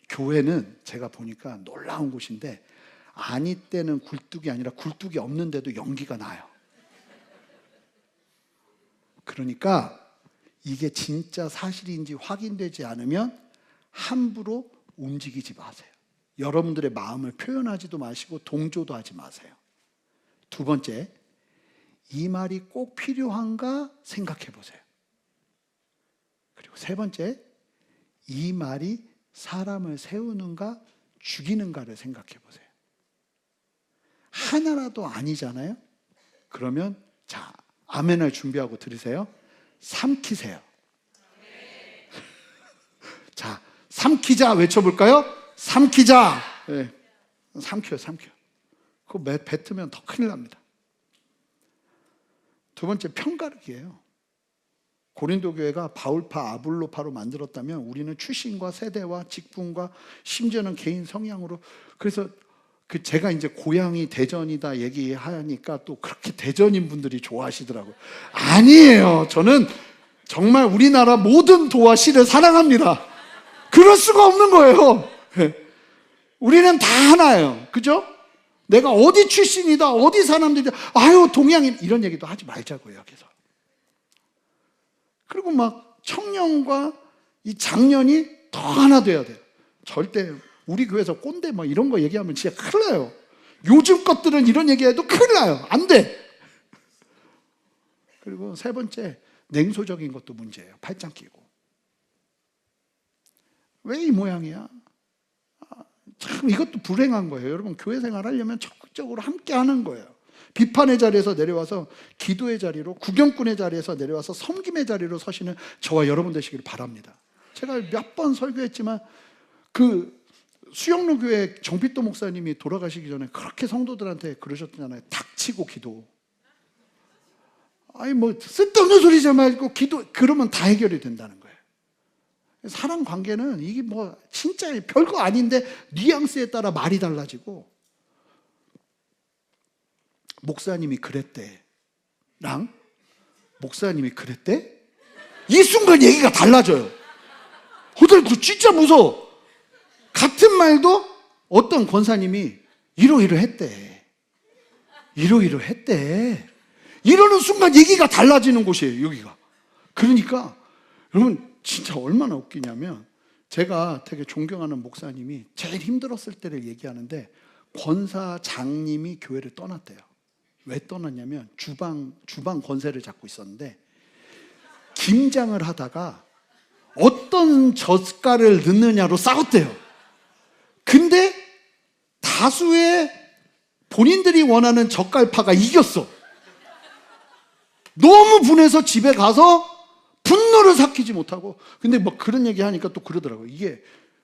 S2: 교회는 제가 보니까 놀라운 곳인데, 아니 때는 굴뚝이 아니라 굴뚝이 없는데도 연기가 나요. 그러니까 이게 진짜 사실인지 확인되지 않으면 함부로 움직이지 마세요. 여러분들의 마음을 표현하지도 마시고 동조도 하지 마세요. 두 번째, 이 말이 꼭 필요한가 생각해 보세요. 그리고 세 번째, 이 말이 사람을 세우는가 죽이는가를 생각해 보세요. 하나라도 아니잖아요. 그러면 자, 아멘을 준비하고 들으세요. 삼키세요. 자, 삼키자 외쳐볼까요? 삼키자. 네. 삼켜요. 그거 뱉으면 더 큰일 납니다. 두 번째, 편가르기예요. 고린도 교회가 바울파, 아볼로파로 만들었다면 우리는 출신과 세대와 직분과 심지어는 개인 성향으로, 그래서 제가 이제 고향이 대전이다 얘기하니까 또 그렇게 대전인 분들이 좋아하시더라고요. 아니에요. 저는 정말 우리나라 모든 도와 시를 사랑합니다. 그럴 수가 없는 거예요. 우리는 다 하나예요. 그죠? 내가 어디 출신이다, 어디 사람들이다, 아유 동양인, 이런 얘기도 하지 말자고요. 여기서. 그리고 막 청년과 이 장년이 더 하나 돼야 돼요. 절대 우리 교회에서 꼰대 뭐 이런 거 얘기하면 진짜 큰일 나요. 요즘 것들은 이런 얘기해도 큰일 나요. 안 돼. 그리고 세 번째, 냉소적인 것도 문제예요. 팔짱 끼고. 왜 이 모양이야? 참 이것도 불행한 거예요. 여러분, 교회 생활 하려면 적극적으로 함께 하는 거예요. 비판의 자리에서 내려와서 기도의 자리로, 구경꾼의 자리에서 내려와서 섬김의 자리로 서시는 저와 여러분 되시기를 바랍니다. 제가 몇 번 설교했지만 수영로 교회 정필도 목사님이 돌아가시기 전에 그렇게 성도들한테 그러셨잖아요. 닥치고 기도. 아니 뭐 쓸데없는 소리 좀 말고 기도, 그러면 다 해결이 된다는 거예요. 사람 관계는 이게 뭐 진짜 별거 아닌데 뉘앙스에 따라 말이 달라지고, 목사님이 그랬대. 목사님이 그랬대? 이 순간 얘기가 달라져요. 그때 진짜 무서워. 같은 말도 어떤 권사님이 이러이러했대. 이러이러했대. 이러는 순간 얘기가 달라지는 곳이에요, 여기가. 그러니까 여러분 진짜 얼마나 웃기냐면, 제가 되게 존경하는 목사님이 제일 힘들었을 때를 얘기하는데, 권사장님이 교회를 떠났대요. 왜 떠났냐면 주방 권세를 잡고 있었는데 김장을 하다가 어떤 젓갈을 넣느냐로 싸웠대요. 근데 다수의 본인들이 원하는 젓갈파가 이겼어. 너무 분해서 집에 가서 분노를 삭히지 못하고. 근데 뭐 그런 얘기 하니까 또 그러더라고요. 이게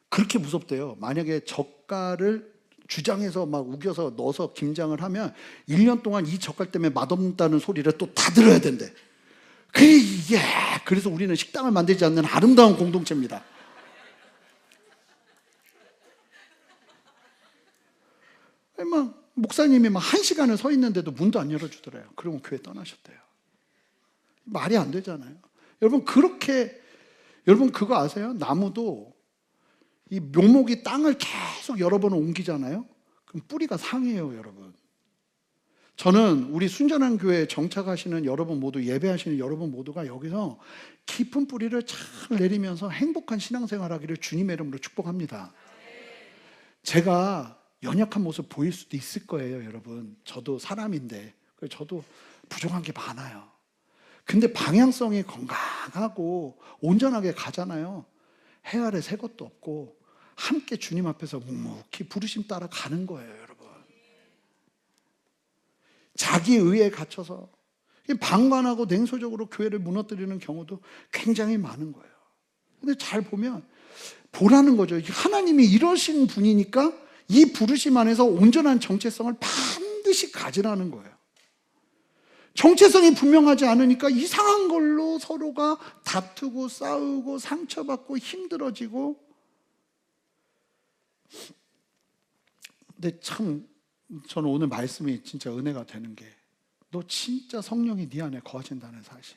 S2: 그렇게 무섭대요. 만약에 젓갈을 주장해서 막 우겨서 넣어서 김장을 하면 1년 동안 이 젓갈 때문에 맛없다는 소리를 또 다 들어야 된대. 그래서 우리는 식당을 만들지 않는 아름다운 공동체입니다. 막 목사님이 막 1시간을 서 있는데도 문도 안 열어주더래요. 그러면 교회 떠나셨대요. 말이 안 되잖아요. 여러분 여러분 그거 아세요? 나무도 이 묘목이 땅을 계속 여러 번 옮기잖아요. 그럼 뿌리가 상해요, 여러분. 저는 우리 순전한 교회에 정착하시는 여러분 모두, 예배하시는 여러분 모두가 여기서 깊은 뿌리를 잘 내리면서 행복한 신앙생활하기를 주님의 이름으로 축복합니다. 제가 연약한 모습 보일 수도 있을 거예요, 여러분. 저도 사람인데 저도 부족한 게 많아요. 근데 방향성이 건강하고 온전하게 가잖아요. 해 아래 새 것도 없고 함께 주님 앞에서 묵묵히 부르심 따라 가는 거예요, 여러분. 자기 의에 갇혀서 방관하고 냉소적으로 교회를 무너뜨리는 경우도 굉장히 많은 거예요. 근데 잘 보라는 거죠. 하나님이 이러신 분이니까 이 부르심 안에서 온전한 정체성을 반드시 가지라는 거예요. 정체성이 분명하지 않으니까 이상한 걸로 서로가 다투고 싸우고 상처받고 힘들어지고. 근데 참 저는 오늘 말씀이 진짜 은혜가 되는 게, 너 진짜 성령이 네 안에 거하신다는 사실,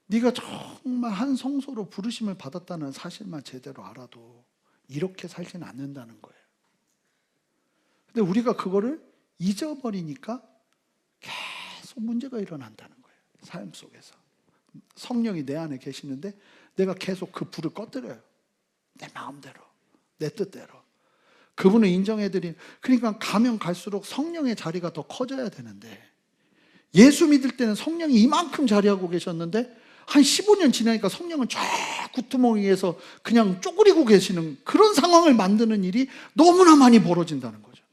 S2: 네가 정말 한 성소로 부르심을 받았다는 사실만 제대로 알아도 이렇게 살지는 않는다는 거예요. 근데 우리가 그거를 잊어버리니까 계속 문제가 일어난다는 거예요. 삶 속에서 성령이 내 안에 계시는데 내가 계속 그 불을 꺼뜨려요. 내 마음대로, 내 뜻대로. 그분을 인정해드린, 그러니까 가면 갈수록 성령의 자리가 더 커져야 되는데, 예수 믿을 때는 성령이 이만큼 자리하고 계셨는데 한 15년 지나니까 성령은 쫙 구트멍이에서 그냥 쪼그리고 계시는 그런 상황을 만드는 일이 너무나 많이 벌어진다는 거죠.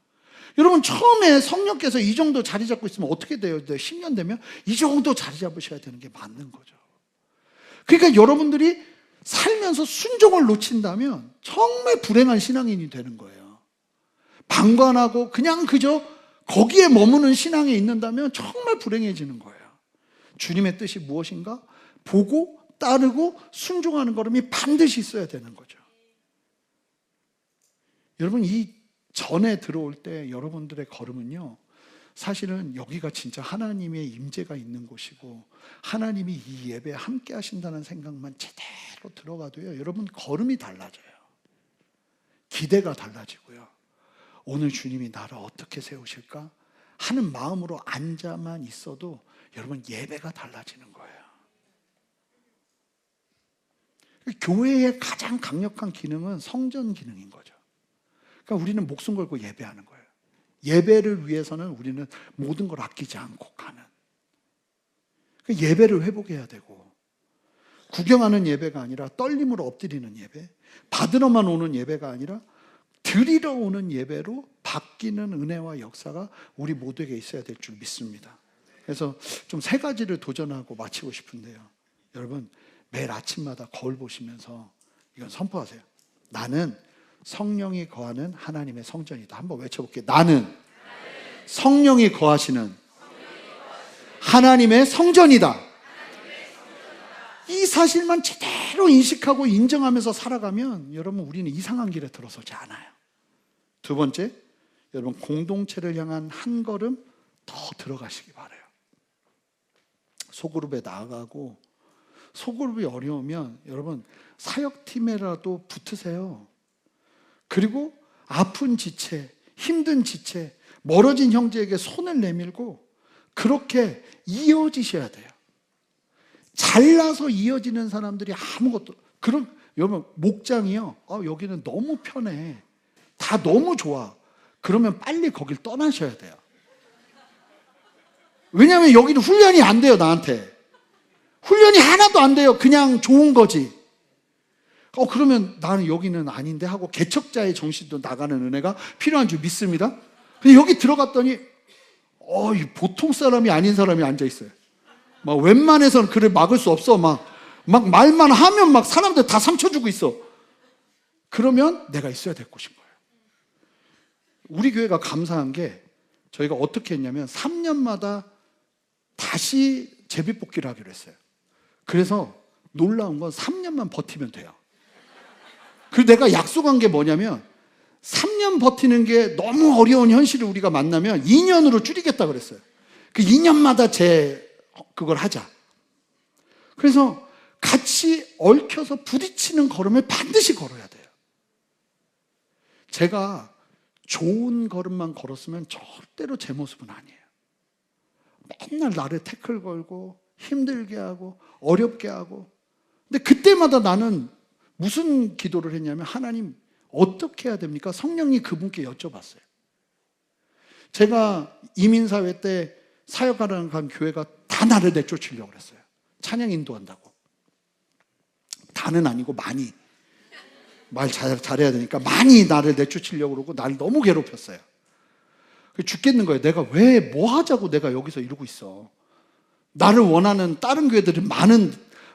S2: 여러분, 처음에 성령께서 이 정도 자리 잡고 있으면 어떻게 돼요? 10년 되면 이 정도 자리 잡으셔야 되는 게 맞는 거죠. 그러니까 여러분들이 살면서 순종을 놓친다면 정말 불행한 신앙인이 되는 거예요. 방관하고 그냥 그저 거기에 머무는 신앙에 있는다면 정말 불행해지는 거예요. 주님의 뜻이 무엇인가 보고 따르고 순종하는 걸음이 반드시 있어야 되는 거죠. 여러분, 이 전에 들어올 때 여러분들의 걸음은요, 사실은 여기가 진짜 하나님의 임재가 있는 곳이고 하나님이 이 예배에 함께 하신다는 생각만 제대로 들어가도요, 여러분 걸음이 달라져요. 기대가 달라지고요. 오늘 주님이 나를 어떻게 세우실까 하는 마음으로 앉아만 있어도 여러분 예배가 달라지는 거예요. 교회의 가장 강력한 기능은 성전 기능인 거죠. 그러니까 우리는 목숨 걸고 예배하는 거예요. 예배를 위해서는 우리는 모든 걸 아끼지 않고 가는. 예배를 회복해야 되고, 구경하는 예배가 아니라 떨림으로 엎드리는 예배, 받으러만 오는 예배가 아니라 드리러 오는 예배로 바뀌는 은혜와 역사가 우리 모두에게 있어야 될 줄 믿습니다. 그래서 좀 3가지를 도전하고 마치고 싶은데요. 여러분, 매일 아침마다 거울 보시면서 이건 선포하세요. 나는 성령이 거하는 하나님의 성전이다. 한번 외쳐볼게요. 나는 성령이 거하시는 하나님의 성전이다. 이 사실만 제대로 인식하고 인정하면서 살아가면 여러분, 우리는 이상한 길에 들어서지 않아요. 2번째, 여러분 공동체를 향한 한 걸음 더 들어가시기 바라요. 소그룹에 나가고, 소그룹이 어려우면 여러분 사역팀에라도 붙으세요. 그리고 아픈 지체, 힘든 지체, 멀어진 형제에게 손을 내밀고 그렇게 이어지셔야 돼요. 잘나서 이어지는 사람들이 아무것도, 그럼 여러분 목장이요, 여기는 너무 편해, 다 너무 좋아, 그러면 빨리 거길 떠나셔야 돼요. 왜냐하면 여기는 훈련이 안 돼요. 나한테 훈련이 하나도 안 돼요. 그냥 좋은 거지. 그러면 나는 여기는 아닌데 하고 개척자의 정신도 나가는 은혜가 필요한 줄 믿습니다. 근데 여기 들어갔더니 보통 사람이 아닌 사람이 앉아있어요. 막 웬만해서는 그를 막을 수 없어. 막 말만 하면 막 사람들 다 상처 주고 있어. 그러면 내가 있어야 될 곳인 거예요. 우리 교회가 감사한 게 저희가 어떻게 했냐면 3년마다 다시 제비뽑기를 하기로 했어요. 그래서 놀라운 건 3년만 버티면 돼요. 그리고 내가 약속한 게 뭐냐면 3년 버티는 게 너무 어려운 현실을 우리가 만나면 2년으로 줄이겠다 그랬어요. 그 2년마다 그걸 하자. 그래서 같이 얽혀서 부딪히는 걸음을 반드시 걸어야 돼요. 제가 좋은 걸음만 걸었으면 절대로 제 모습은 아니에요. 맨날 나를 태클 걸고 힘들게 하고 어렵게 하고. 근데 그때마다 나는 무슨 기도를 했냐면, 하나님 어떻게 해야 됩니까? 성령이 그분께 여쭤봤어요. 제가 이민사회 때 사역하러 간 교회가 다 나를 내쫓으려고 그랬어요. 찬양 인도한다고. 다는 아니고 많이. 말 잘해야 되니까 많이 나를 내쫓으려고 그러고 나를 너무 괴롭혔어요. 죽겠는 거예요. 내가 왜 뭐 하자고 내가 여기서 이러고 있어. 나를 원하는 다른 교회들은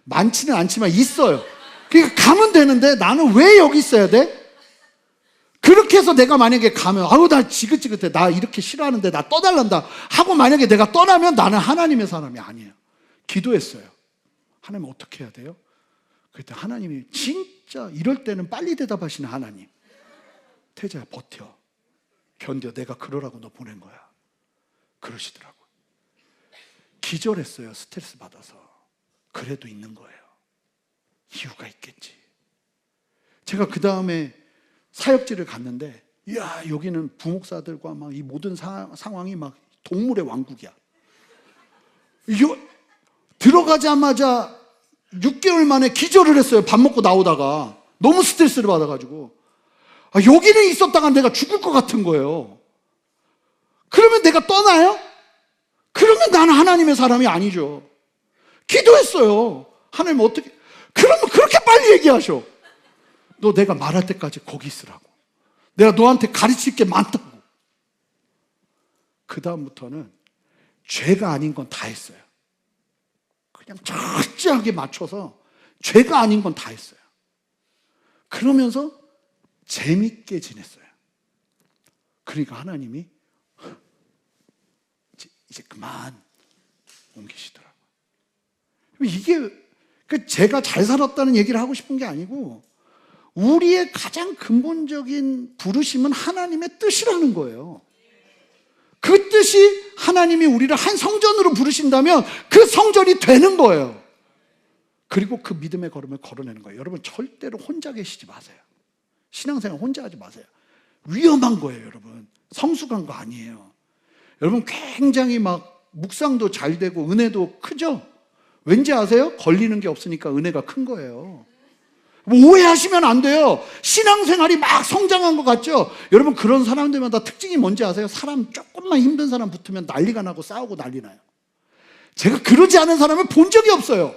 S2: 많지는 않지만 있어요. 그러니까 가면 되는데 나는 왜 여기 있어야 돼? 그렇게 해서 내가 만약에 가면 나 지긋지긋해, 나 이렇게 싫어하는데 나 떠달란다 하고 만약에 내가 떠나면 나는 하나님의 사람이 아니에요. 기도했어요. 하나님 어떻게 해야 돼요? 그때 하나님이 진짜 이럴 때는 빨리 대답하시는 하나님. 태자야 버텨, 견뎌, 내가 그러라고 너 보낸 거야. 그러시더라고요. 기절했어요. 스트레스 받아서. 그래도 있는 거예요. 이유가 있겠지. 제가 그 다음에 사역지를 갔는데, 이야, 여기는 부목사들과 막 이 모든 상황이 막 동물의 왕국이야. 들어가자마자 6개월 만에 기절을 했어요. 밥 먹고 나오다가 너무 스트레스를 받아가지고. 여기는 있었다가 내가 죽을 것 같은 거예요. 그러면 내가 떠나요? 그러면 나는 하나님의 사람이 아니죠. 기도했어요. 하나님 어떻게, 그러면 그렇게 빨리 얘기하셔. 너 내가 말할 때까지 거기 있으라고. 내가 너한테 가르칠 게 많다고. 그 다음부터는 죄가 아닌 건 다 했어요. 그냥 철저하게 맞춰서 죄가 아닌 건 다 했어요. 그러면서 재밌게 지냈어요. 그러니까 하나님이 이제 그만 옮기시더라고요. 이게 제가 잘 살았다는 얘기를 하고 싶은 게 아니고, 우리의 가장 근본적인 부르심은 하나님의 뜻이라는 거예요. 그 뜻이 하나님이 우리를 한 성전으로 부르신다면 그 성전이 되는 거예요. 그리고 그 믿음의 걸음을 걸어내는 거예요. 여러분 절대로 혼자 계시지 마세요. 신앙생활 혼자 하지 마세요. 위험한 거예요. 여러분 성숙한 거 아니에요. 여러분 굉장히 막 묵상도 잘 되고 은혜도 크죠? 왠지 아세요? 걸리는 게 없으니까 은혜가 큰 거예요. 오해하시면 안 돼요. 신앙생활이 막 성장한 것 같죠? 여러분 그런 사람들마다 특징이 뭔지 아세요? 사람 조금만 힘든 사람 붙으면 난리가 나고 싸우고 난리 나요. 제가 그러지 않은 사람을 본 적이 없어요.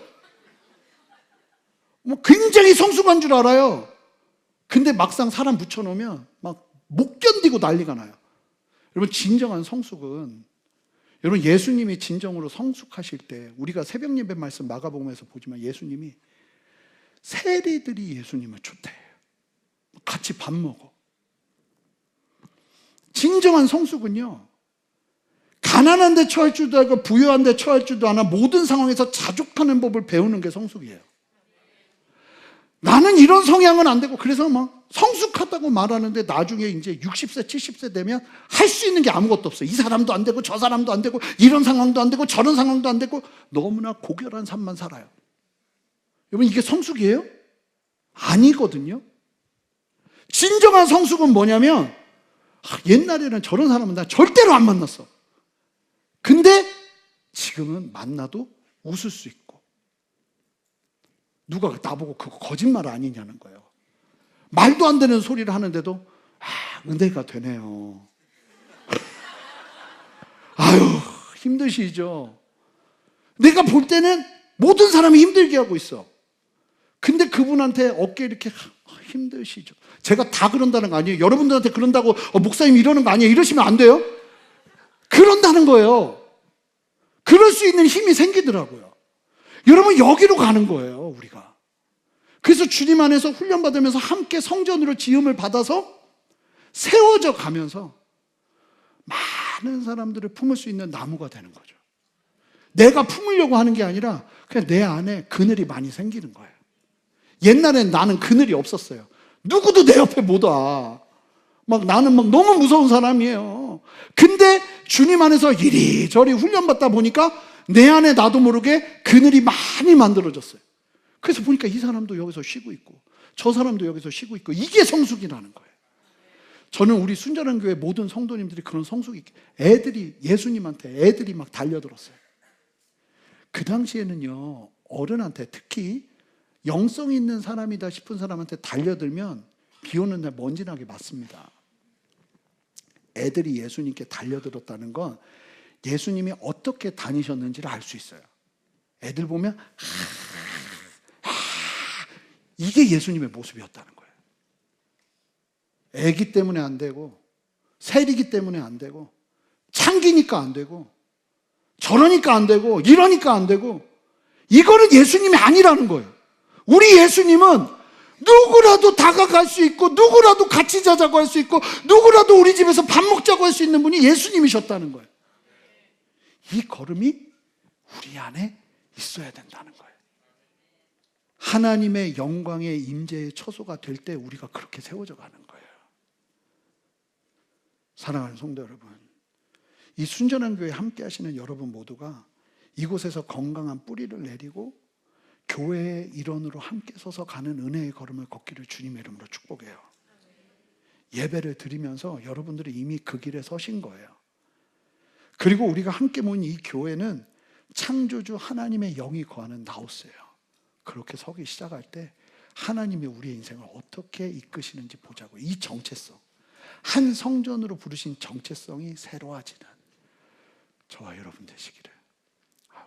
S2: 굉장히 성숙한 줄 알아요. 근데 막상 사람 붙여놓으면 막 못 견디고 난리가 나요. 여러분 진정한 성숙은, 여러분 예수님이 진정으로 성숙하실 때, 우리가 새벽 예배 말씀 마가복음에서 보지만 예수님이 세리들이 예수님을 초대해요. 같이 밥 먹어. 진정한 성숙은요, 가난한 데 처할 줄도 알고 부유한 데 처할 줄도 아나 모든 상황에서 자족하는 법을 배우는 게 성숙이에요. 나는 이런 성향은 안 되고, 그래서 막 성숙하다고 말하는데 나중에 이제 60세, 70세 되면 할 수 있는 게 아무것도 없어요. 이 사람도 안 되고 저 사람도 안 되고 이런 상황도 안 되고 저런 상황도 안 되고 너무나 고결한 삶만 살아요. 여러분, 이게 성숙이에요? 아니거든요. 진정한 성숙은 뭐냐면 옛날에는 저런 사람은 나 절대로 안 만났어. 근데 지금은 만나도 웃을 수 있고 누가 나보고 그거 거짓말 아니냐는 거예요. 말도 안 되는 소리를 하는데도 은혜가 되네요. 아유, 힘드시죠? 내가 볼 때는 모든 사람이 힘들게 하고 있어. 근데 그분한테 어깨 이렇게 힘드시죠? 제가 다 그런다는 거 아니에요. 여러분들한테 그런다고 목사님 이러는 거 아니에요. 이러시면 안 돼요. 그런다는 거예요. 그럴 수 있는 힘이 생기더라고요. 여러분, 여기로 가는 거예요, 우리가. 그래서 주님 안에서 훈련받으면서 함께 성전으로 지음을 받아서 세워져 가면서 많은 사람들을 품을 수 있는 나무가 되는 거죠. 내가 품으려고 하는 게 아니라 그냥 내 안에 그늘이 많이 생기는 거예요. 옛날엔 나는 그늘이 없었어요. 누구도 내 옆에 못 와. 나는 너무 무서운 사람이에요. 근데 주님 안에서 이리저리 훈련받다 보니까 내 안에 나도 모르게 그늘이 많이 만들어졌어요. 그래서 보니까 이 사람도 여기서 쉬고 있고 저 사람도 여기서 쉬고 있고, 이게 성숙이라는 거예요. 저는 우리 순전한 교회 모든 성도님들이 그런 성숙이, 애들이 예수님한테 애들이 막 달려들었어요. 그 당시에는요, 어른한테, 특히 영성 있는 사람이다 싶은 사람한테 달려들면 비 오는 날 먼지 나게 맞습니다. 애들이 예수님께 달려들었다는 건 예수님이 어떻게 다니셨는지를 알 수 있어요. 애들 보면 이게 예수님의 모습이었다는 거예요. 애기 때문에 안 되고 세리기 때문에 안 되고 창기니까 안 되고 저러니까 안 되고 이러니까 안 되고, 이거는 예수님이 아니라는 거예요. 우리 예수님은 누구라도 다가갈 수 있고 누구라도 같이 자자고 할 수 있고 누구라도 우리 집에서 밥 먹자고 할 수 있는 분이 예수님이셨다는 거예요. 이 걸음이 우리 안에 있어야 된다는 거예요. 하나님의 영광의 임재의 처소가 될 때 우리가 그렇게 세워져 가는 거예요. 사랑하는 성도 여러분, 이 순전한 교회에 함께 하시는 여러분 모두가 이곳에서 건강한 뿌리를 내리고 교회의 일원으로 함께 서서 가는 은혜의 걸음을 걷기를 주님의 이름으로 축복해요. 예배를 드리면서 여러분들이 이미 그 길에 서신 거예요. 그리고 우리가 함께 모인 이 교회는 창조주 하나님의 영이 거하는 나우스예요. 그렇게 서기 시작할 때 하나님이 우리의 인생을 어떻게 이끄시는지 보자고. 이 정체성, 한 성전으로 부르신 정체성이 새로워지는 저와 여러분 되시기를.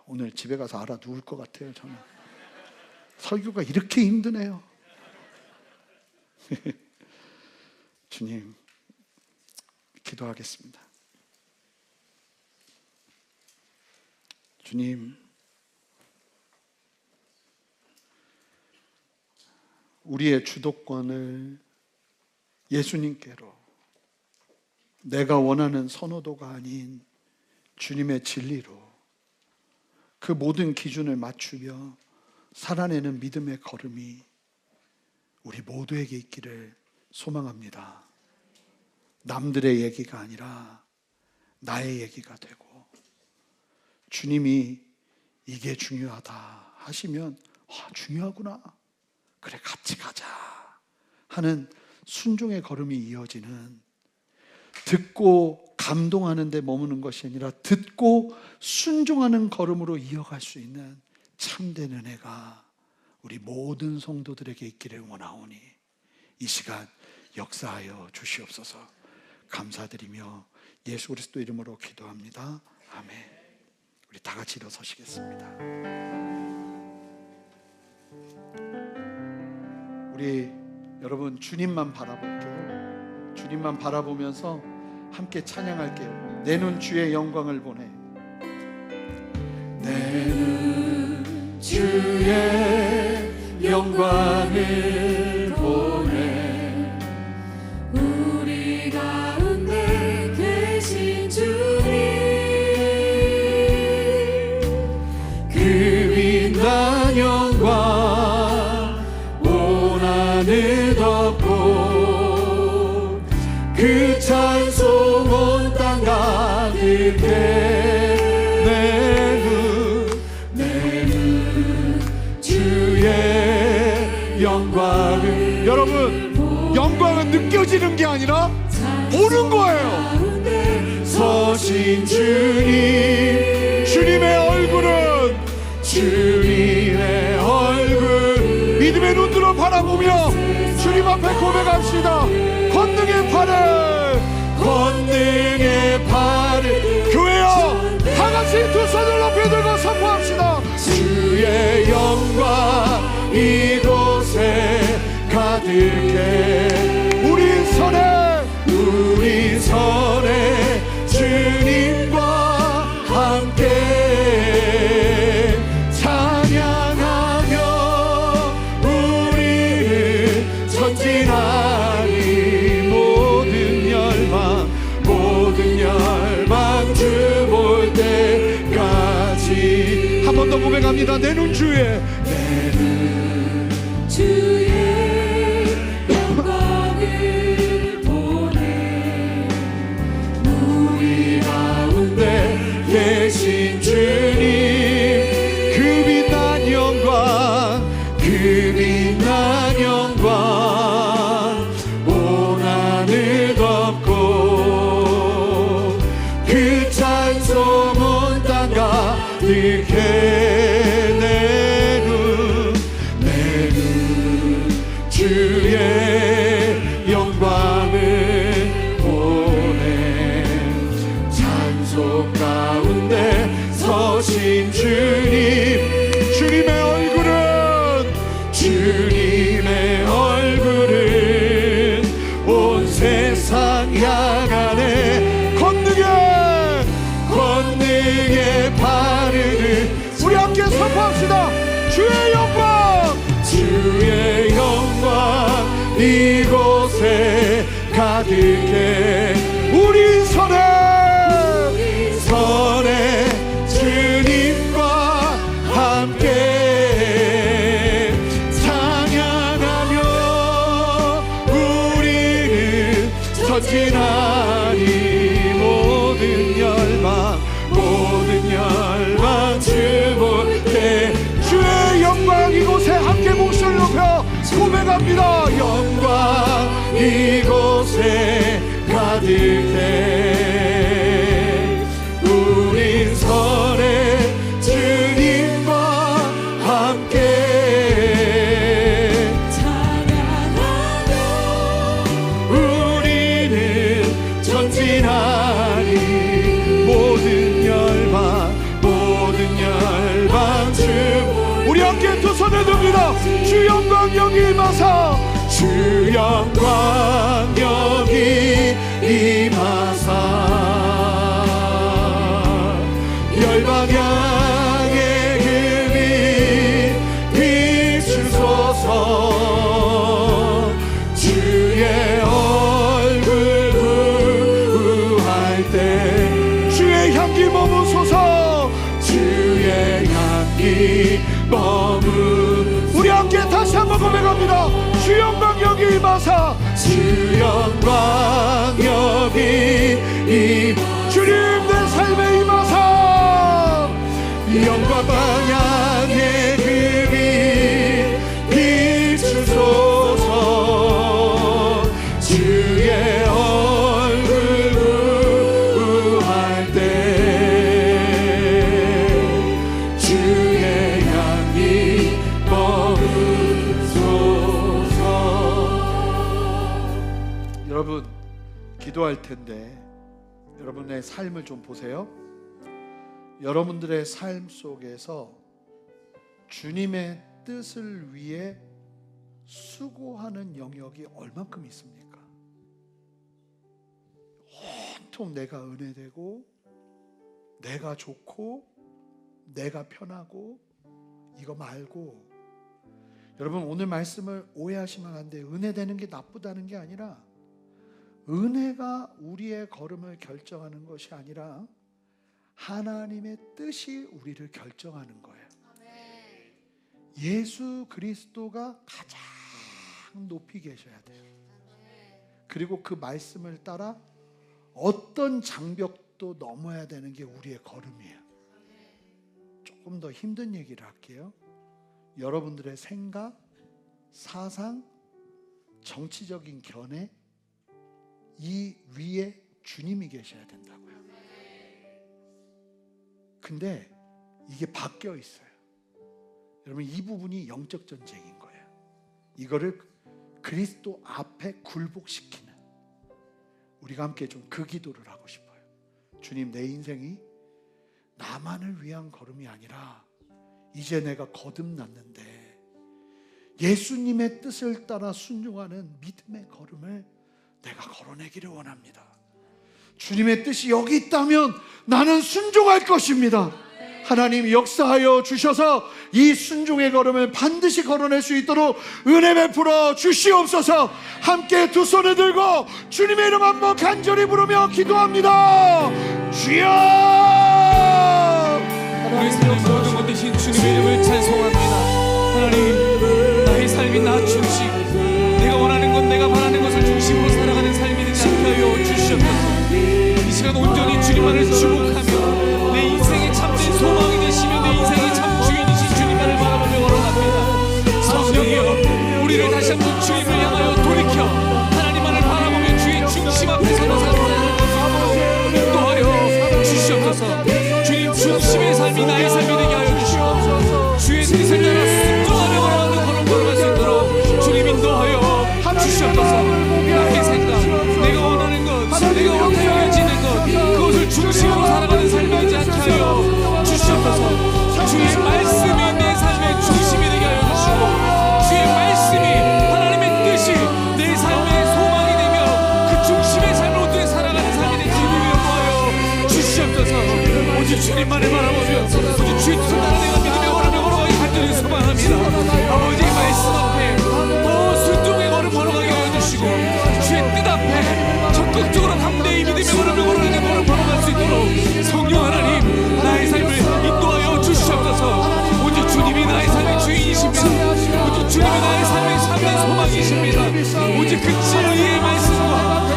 S2: 오늘 집에 가서 알아 누울 것 같아요. 저는 설교가 이렇게 힘드네요. 주님, 기도하겠습니다. 주님, 우리의 주도권을 예수님께로, 내가 원하는 선호도가 아닌 주님의 진리로 그 모든 기준을 맞추며 살아내는 믿음의 걸음이 우리 모두에게 있기를 소망합니다. 남들의 얘기가 아니라 나의 얘기가 되고, 주님이 이게 중요하다 하시면 중요하구나, 그래 같이 가자 하는 순종의 걸음이 이어지는, 듣고 감동하는 데 머무는 것이 아니라 듣고 순종하는 걸음으로 이어갈 수 있는 참된 은혜가 우리 모든 성도들에게 있기를 원하오니 이 시간 역사하여 주시옵소서. 감사드리며 예수 그리스도 이름으로 기도합니다. 아멘. 우리 다 같이 일어서시겠습니다. 우리 여러분 주님만 바라볼게요. 주님만 바라보면서 함께 찬양할게요. 내 눈 주의 영광을 보내. 내 눈 주의 영광을 보내.
S4: 우리 가운데 계신 주님,
S2: 그 빛난 영광 온 하늘 덮고 아니라 보는 거예요. 서신 주님, 주님의 얼굴은, 주님의 얼굴, 믿음의 눈으로 바라보며 주님 앞에 고백합시다. 권능의 팔을, 권능의 팔을. 교회여, 다 같이 두 손을 높이 들고 선포합시다. 주의 영광 이곳에 가득해. 우리 손에 주님과 함께 찬양하며 우리는 전진하리. 모든 열방 주 볼 때까지. 한 번 더 고백합니다. 내 눈 주에, 내 눈
S4: 주의 영광을 보내.
S2: 우리 가운데 계신 주님, 그 빛난 영광, 그 빛난 영광 온 하늘 덮고 그 찬송 온 땅 가득해. 내 눈 주의 영광을 보내. 찬송 가운데 서신 주님, 주님의 얼굴은 온 세상 향하네. 권능의 발을 우리 함께 선포합시다. 주의 영광 이곳에 가득해. 우리 손에 주님과 함께 찬양하며 우리는 전진하리. 모든 열방 주 볼 때 주의 영광 이곳에 함께 목소리 높여 고백합니다. 영광 이곳에 가득해. 우린 손에 주님과 함께
S4: 찬양하며
S2: 우리는 전진하리. 모든 열방 주, 우리 함께 두 손을 듭니다. 주 영광 여기 임하사, 주 영광 여기 임하사. 열방 향해 그 빛 비추소서. 주의 얼굴 구할 때 주의 향기 머무소서. 주의 향기 우리 함께 다시 한번 고백합니다. 주 영광 여기 임하사, 주 영광 여기 주님 내 삶에 임하사. 영광 방향의 그 빛 비추소서. 주의 얼굴 구할 때 주의 향기 머무소서. 여러분 기도할 텐데 여러분의 삶을 좀 보세요. 여러분들의 삶 속에서 주님의 뜻을 위해 수고하는 영역이 얼만큼 있습니까? 온통 내가 은혜되고 내가 좋고 내가 편하고 이거 말고. 여러분 오늘 말씀을 오해하시면 안 돼요. 은혜되는 게 나쁘다는 게 아니라, 은혜가 우리의 걸음을 결정하는 것이 아니라 하나님의 뜻이 우리를 결정하는 거예요. 예수 그리스도가 가장 높이 계셔야 돼요. 그리고 그 말씀을 따라 어떤 장벽도 넘어야 되는 게 우리의 걸음이에요. 조금 더 힘든 얘기를 할게요. 여러분들의 생각, 사상, 정치적인 견해, 이 위에 주님이 계셔야 된다고요. 근데 이게 바뀌어 있어요. 여러분, 이 부분이 영적 전쟁인 거예요. 이거를 그리스도 앞에 굴복시키는, 우리가 함께 좀 그 기도를 하고 싶어요. 주님, 내 인생이 나만을 위한 걸음이 아니라 이제 내가 거듭났는데 예수님의 뜻을 따라 순종하는 믿음의 걸음을 내가 걸어내기를 원합니다. 주님의 뜻이 여기 있다면 나는 순종할 것입니다. 하나님 역사하여 주셔서 이 순종의 걸음을 반드시 걸어낼 수 있도록 은혜 베풀어 주시옵소서. 함께 두 손을 들고 주님의 이름 한번 간절히 부르며 기도합니다. 주여!
S3: 우리 삶의 모든 것 대신 주님의 이름을 찬송합니다. 하나님, 나의 삶이 나 중심, 내가 원하는 것, 내가 바라는 것을 중심으로 살아가는 삶이 되지 않게 하여 주시옵소서. 이 시간 온전히 주님만을 주목하며 내 인생의 참된 소망이 되시며 내 인생의 참 주인이신 주님만을 바라보며 걸어갑니다. 성령이여, 우리를 다시 한번 주님을 향하여 돌이켜 하나님만을 바라보며 주의 중심 앞에 서서 살아가는 인도하여 주시옵소서. 주님 중심의 삶이 나의 삶이 되게 하여 주시옵소서. 주의 뜻을 따라 순종하며 걸어가는 걸음 걸어갈 수 있도록 주님 인도하여 주시옵소서. 나의 생각, 내가 원하는 것, 내가 옳게 여겨지는 것, 그것을 중심으로 살아가는 삶이 되지 않게 하여 주시옵소서. 주의 말씀이 내 삶의 중심이 되게 하여 주시고 주의 말씀이 하나님의 뜻이 내 삶의 소망이 되며 그 중심의 삶을 온전히 살아가는 삶이 되지 하여 주시옵소서. 오직 주님만을 바라보며 오직 주의 뜻을 따라 내가 믿으며 걸어가기 간절히 소망합니다. 아버지의 말씀 앞에 더 순종의 걸음 걸어가게 하여 주시고 주의 뜻 앞에 적극적으로 담대히 믿으며 걸어가는 걸음 걸어갈 수 있도록 성령 하나님, 나의 삶을 인도하여 주시옵소서. 오직 주님이 나의 삶의 주인이십니다. 오직 주님이 나의 삶의 참된 소망이십니다. 오직 그 진리의 말씀과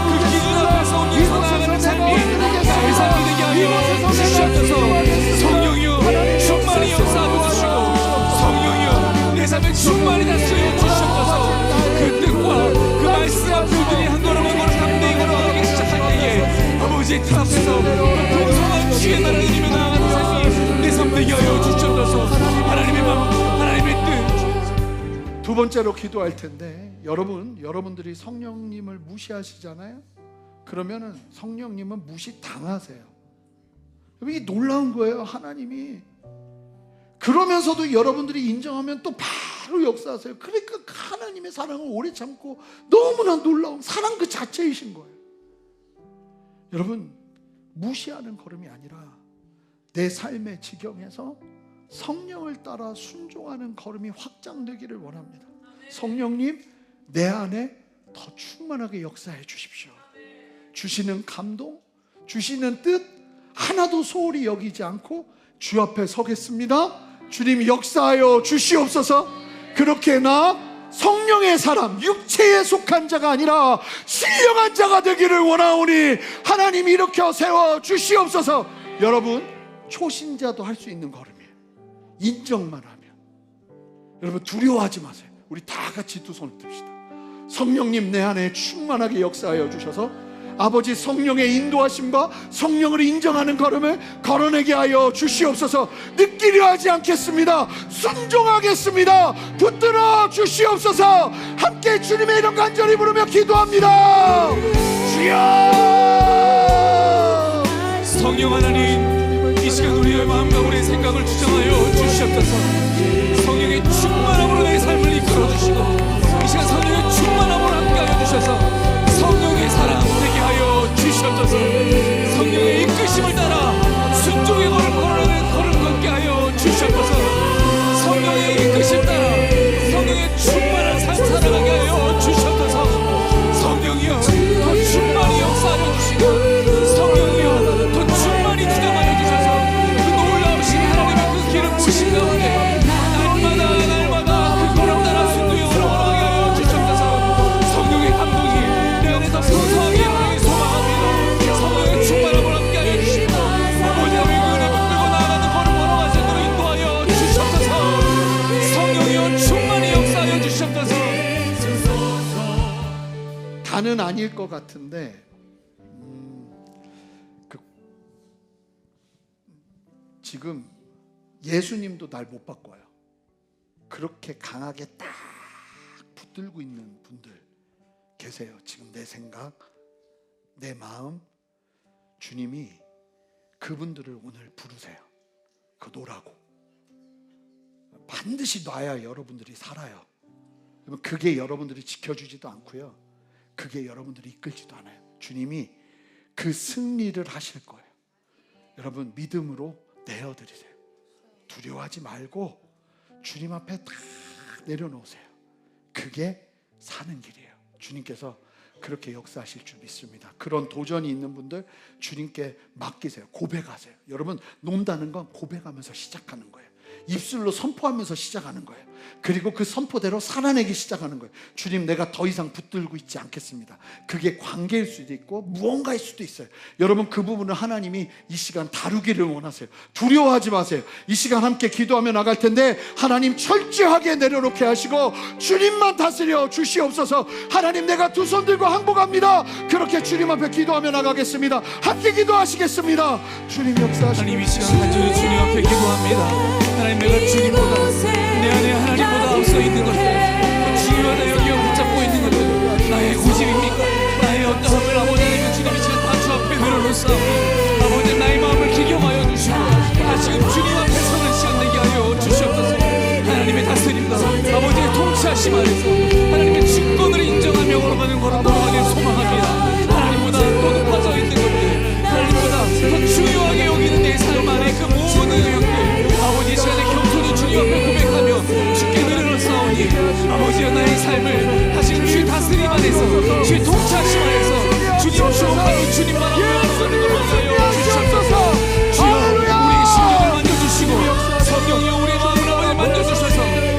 S3: 그 기준 앞에서 온전히 살아가는 삶이 나의 삶이 되게 하여 주시옵소서. 성령이여, 충만히 역사하여 주시고 성령이여, 내 삶을 충만히 다스려 주시옵소서. 그 뜻과 그 말씀 앞에 온전히 한 걸음 한 걸음 담대히 걸어가기 시작할 때에 아버지의 뜻 앞에서 풍성한 주의 나라를 이루며 나아가는 삶이 내 삶 되게 하여 주시옵소서. 하나님의 마음, 하나님의 뜻.
S2: 두 번째로 기도할 텐데, 여러분들이 성령님을 무시하시잖아요. 그러면은 성령님은 무시당하세요. 이게 놀라운 거예요. 하나님이 그러면서도 여러분들이 인정하면 또 바로 역사하세요. 그러니까 하나님의 사랑을 오래 참고 너무나 놀라운 사랑 그 자체이신 거예요. 여러분, 무시하는 걸음이 아니라 내 삶의 지경에서 성령을 따라 순종하는 걸음이 확장되기를 원합니다. 성령님, 내 안에 더 충만하게 역사해 주십시오. 주시는 감동, 주시는 뜻 하나도 소홀히 여기지 않고 주 앞에 서겠습니다. 주님 역사하여 주시옵소서. 그렇게 나 성령의 사람, 육체에 속한 자가 아니라 신령한 자가 되기를 원하오니 하나님이 일으켜 세워 주시옵소서. 여러분, 초신자도 할 수 있는 걸음이에요. 인정만 하면. 여러분, 두려워하지 마세요. 우리 다 같이 두 손을 듭시다. 성령님, 내 안에 충만하게 역사하여 주셔서 아버지 성령의 인도하심과 성령을 인정하는 걸음을 걸어내게 하여 주시옵소서. 느끼려 하지 않겠습니다. 순종하겠습니다. 붙들어 주시옵소서. 함께 주님의 이름 간절히 부르며 기도합니다. 주여!
S3: 성령 하나님, 이 시간 우리의 마음과 우리의 생각을 주장하여 주시옵소서. 성령의 충만함으로 내 삶을 이끌어 주시고 이 시간 성령의 충만함으로 함께하여 주셔서 성령의 사랑 되게 하여 주시옵소서. 성령의 이끄심을 따라 순종의 걸음 걸어가는 걸음 걷게 하여 주시옵소서. 성령의 이끄심 따라 성령의 충만한 삶 살아가게 하여 주시옵소서. 성령이여, 더 충만히 역사하여 주시고 성령이여, 더 충만히 주장하여 주셔서 그 놀라우신 하나님의 그 기름 부으신 가운데 날마다 그 걸음 따라 순종의 걸음 걸어가게 하여 주시옵소서. 성령의 감동이 내 안에 더 풍성하게 일어나기 소망합니다. 성령의 충만함을 함께 하여 주시고 아버지 하나님의 은혜 붙들고 나아가는 걸음 걸어갈 수 있도록 인도하여 주시옵소서. 성령이여, 충만히 역사하여 주시옵소서.
S2: 다는 아닐 것 같은데 지금 예수님도 날 못 바꿔요. 그렇게 강하게 딱 붙들고 있는 분들 계세요. 지금 내 생각, 내 마음, 주님이 그분들을 오늘 부르세요. 그 놓으라고. 반드시 놔야 여러분들이 살아요. 그게 여러분들이 지켜주지도 않고요, 그게 여러분들이 이끌지도 않아요. 주님이 그 승리를 하실 거예요. 여러분 믿음으로 내어드리세요. 두려워하지 말고 주님 앞에 다 내려놓으세요. 그게 사는 길이에요. 주님께서 그렇게 역사하실 줄 믿습니다. 그런 도전이 있는 분들 주님께 맡기세요. 고백하세요. 여러분 논다는 건 고백하면서 시작하는 거예요. 입술로 선포하면서 시작하는 거예요. 그리고 그 선포대로 살아내기 시작하는 거예요. 주님, 내가 더 이상 붙들고 있지 않겠습니다. 그게 관계일 수도 있고 무언가일 수도 있어요. 여러분 그 부분을 하나님이 이 시간 다루기를 원하세요. 두려워하지 마세요. 이 시간 함께 기도하며 나갈 텐데 하나님 철저하게 내려놓게 하시고 주님만 다스려 주시옵소서. 하나님, 내가 두 손 들고 항복합니다. 그렇게 주님 앞에 기도하며 나가겠습니다. 함께 기도하시겠습니다. 주님 역사하시고,
S3: 하나님 이 시간 간절히 주님 앞에 기도합니다. 하나님, 내가 주님보다 내 안에 하나님보다 앞서 있는 것들, 중요하다 여기어 붙잡고 있는 것들, 나의 고집입니까? 나의 어떠함을 아버지 하나님 주님 이 시간 다 주 앞에 내려놓사오니 아버지 나의 마음을 기경하여 주시고 다시금 주님 앞에 서는 시간 되게 하여 주시옵소서. 하나님의 다스림과 아버지의 통치하심 안에서 하나님의 주권을 인정하며 걸어가는 걸어가는 소망합니다. 하나님보다 더 높아져 있는 것들, 하나님보다 더 중요하게 여기는 내 삶 안에 그 모든 영역들 아버지 시간에 겸손히 주님 앞에 고백하며 주께 내려놓사오니 아버지여, 나의 삶을 다시금 주의 다스림 안에서 주의 통치하심 안에서 주님 주옵하고 주님만 앞에 걸어가는 것을 하여 주시옵소서. 주여, 우리의 심령을 만져주시고 성령이여 우리의 마음을 아버지 만져주셔서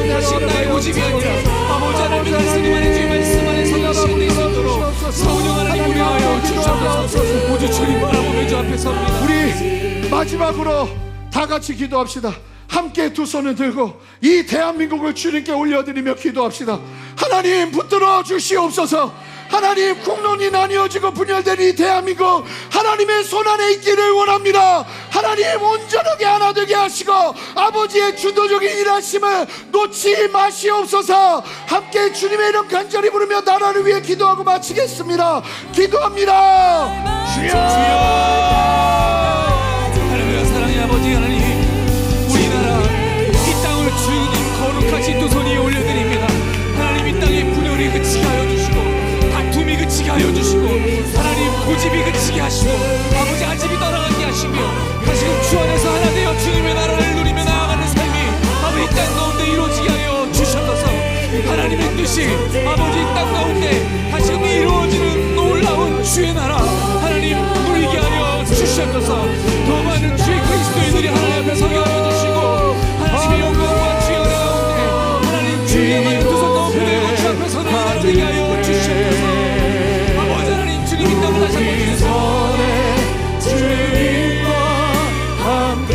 S3: 다시금 나의 고집이 아니라 아버지 하나님의 다스림 안에 주의 말씀 안에 서는 시간 될 수 있도록 성령 하나님 우리 하여 주시옵소서. 모두 주님 바라보며 주 앞에 섭니다.
S2: 우리 마지막으로 다 같이 기도합시다. 함께 두 손을 들고 이 대한민국을 주님께 올려드리며 기도합시다. 하나님, 붙들어 주시옵소서. 하나님, 국론이 나뉘어지고 분열된 이 대한민국 하나님의 손안에 있기를 원합니다. 하나님, 온전하게 하나 되게 하시고 아버지의 주도적인 일하심을 놓지 마시옵소서. 함께 주님의 이름 간절히 부르며 나라를 위해 기도하고 마치겠습니다. 기도합니다. 주여,
S3: 할렐루야. 사랑의 아버지 하나님, 우리나라 이 땅을 주님 거룩하신 두 손이 올려드립니다. 하나님, 이 땅의 분열이 그치게 하여 주시고 다툼이 그치게 하여 주시고 하나님, 고집이 그치게 하시고 아버지 아집이 떠나가게 하시며 다시금 주 안에서 하나 되어 주님의 나라를 누리며 나아가는 삶이 아버지 이 땅 가운데 이루어지게 하여 주셔서 하나님의 뜻이 아버지 이 땅 가운데 다시금 이루어지는 놀라운 주의 나라 하나님 누리게 하여 주셔서 더 많은 주의 그리스도인들이 하나님 앞에 서게 하여 주시고 하나님의 영광과 주의 은혜 가운데 하나님 주의 많은 두 손 높이 들고 주 앞에 서는 나라 되게 하여 주셔서 아버지 하나님, 주님 이 땅을 다시 한번 주셔서
S2: 주님과 함께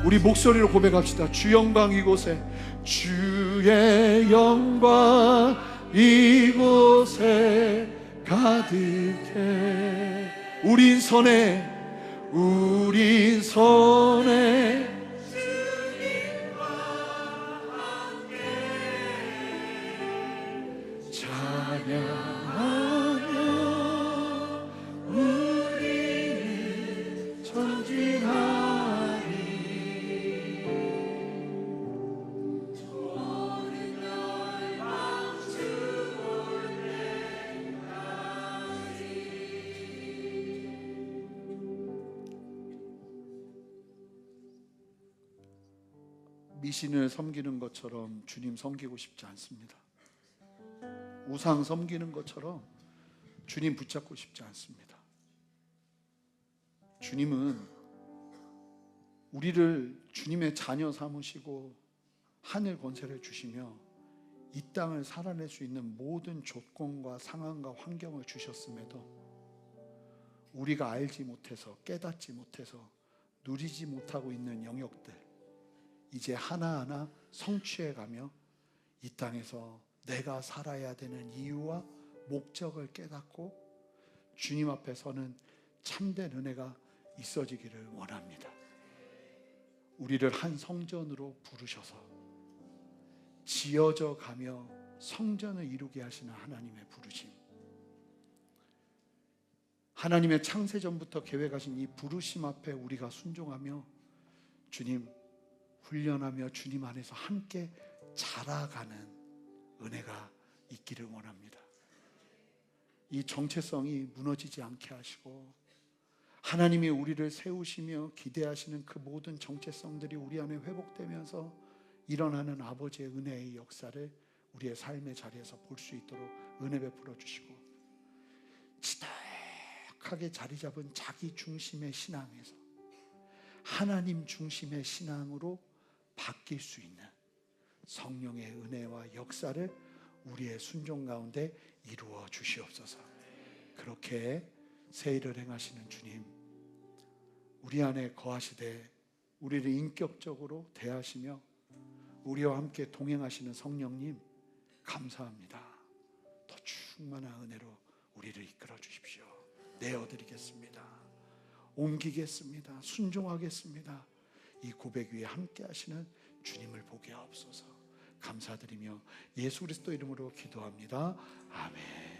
S2: 우리 목소리로 고백합시다. 주 영광 이곳에, 주의 영광 이곳에 가득해. 우린 선해, 우린 선해. 찬양하며 우리는 전진하리. 미신을 섬기는 것처럼 주님 섬기고 싶지 않습니다. 우상 섬기는 것처럼 주님 붙잡고 싶지 않습니다. 주님은 우리를 주님의 자녀 삼으시고 하늘 권세를 주시며 이 땅을 살아낼 수 있는 모든 조건과 상황과 환경을 주셨음에도 우리가 알지 못해서 깨닫지 못해서 누리지 못하고 있는 영역들 이제 하나하나 성취해가며 이 땅에서 내가 살아야 되는 이유와 목적을 깨닫고 주님 앞에 서는 참된 은혜가 있어지기를 원합니다. 우리를 한 성전으로 부르셔서 지어져 가며 성전을 이루게 하시는 하나님의 부르심, 하나님의 창세전부터 계획하신 이 부르심 앞에 우리가 순종하며 주님 훈련하며 주님 안에서 함께 자라가는 은혜가 있기를 원합니다. 이 정체성이 무너지지 않게 하시고 하나님이 우리를 세우시며 기대하시는 그 모든 정체성들이 우리 안에 회복되면서 일어나는 아버지의 은혜의 역사를 우리의 삶의 자리에서 볼 수 있도록 은혜 베풀어 주시고 지독하게 자리 잡은 자기 중심의 신앙에서 하나님 중심의 신앙으로 바뀔 수 있는 성령의 은혜와 역사를 우리의 순종 가운데 이루어 주시옵소서. 그렇게 새 일을 행하시는 주님, 우리 안에 거하시되 우리를 인격적으로 대하시며 우리와 함께 동행하시는 성령님 감사합니다. 더 충만한 은혜로 우리를 이끌어 주십시오. 내어드리겠습니다. 옮기겠습니다. 순종하겠습니다. 이 고백 위에 함께 하시는 주님을 보게 하옵소서. 감사드리며 예수 그리스도 이름으로 기도합니다. 아멘.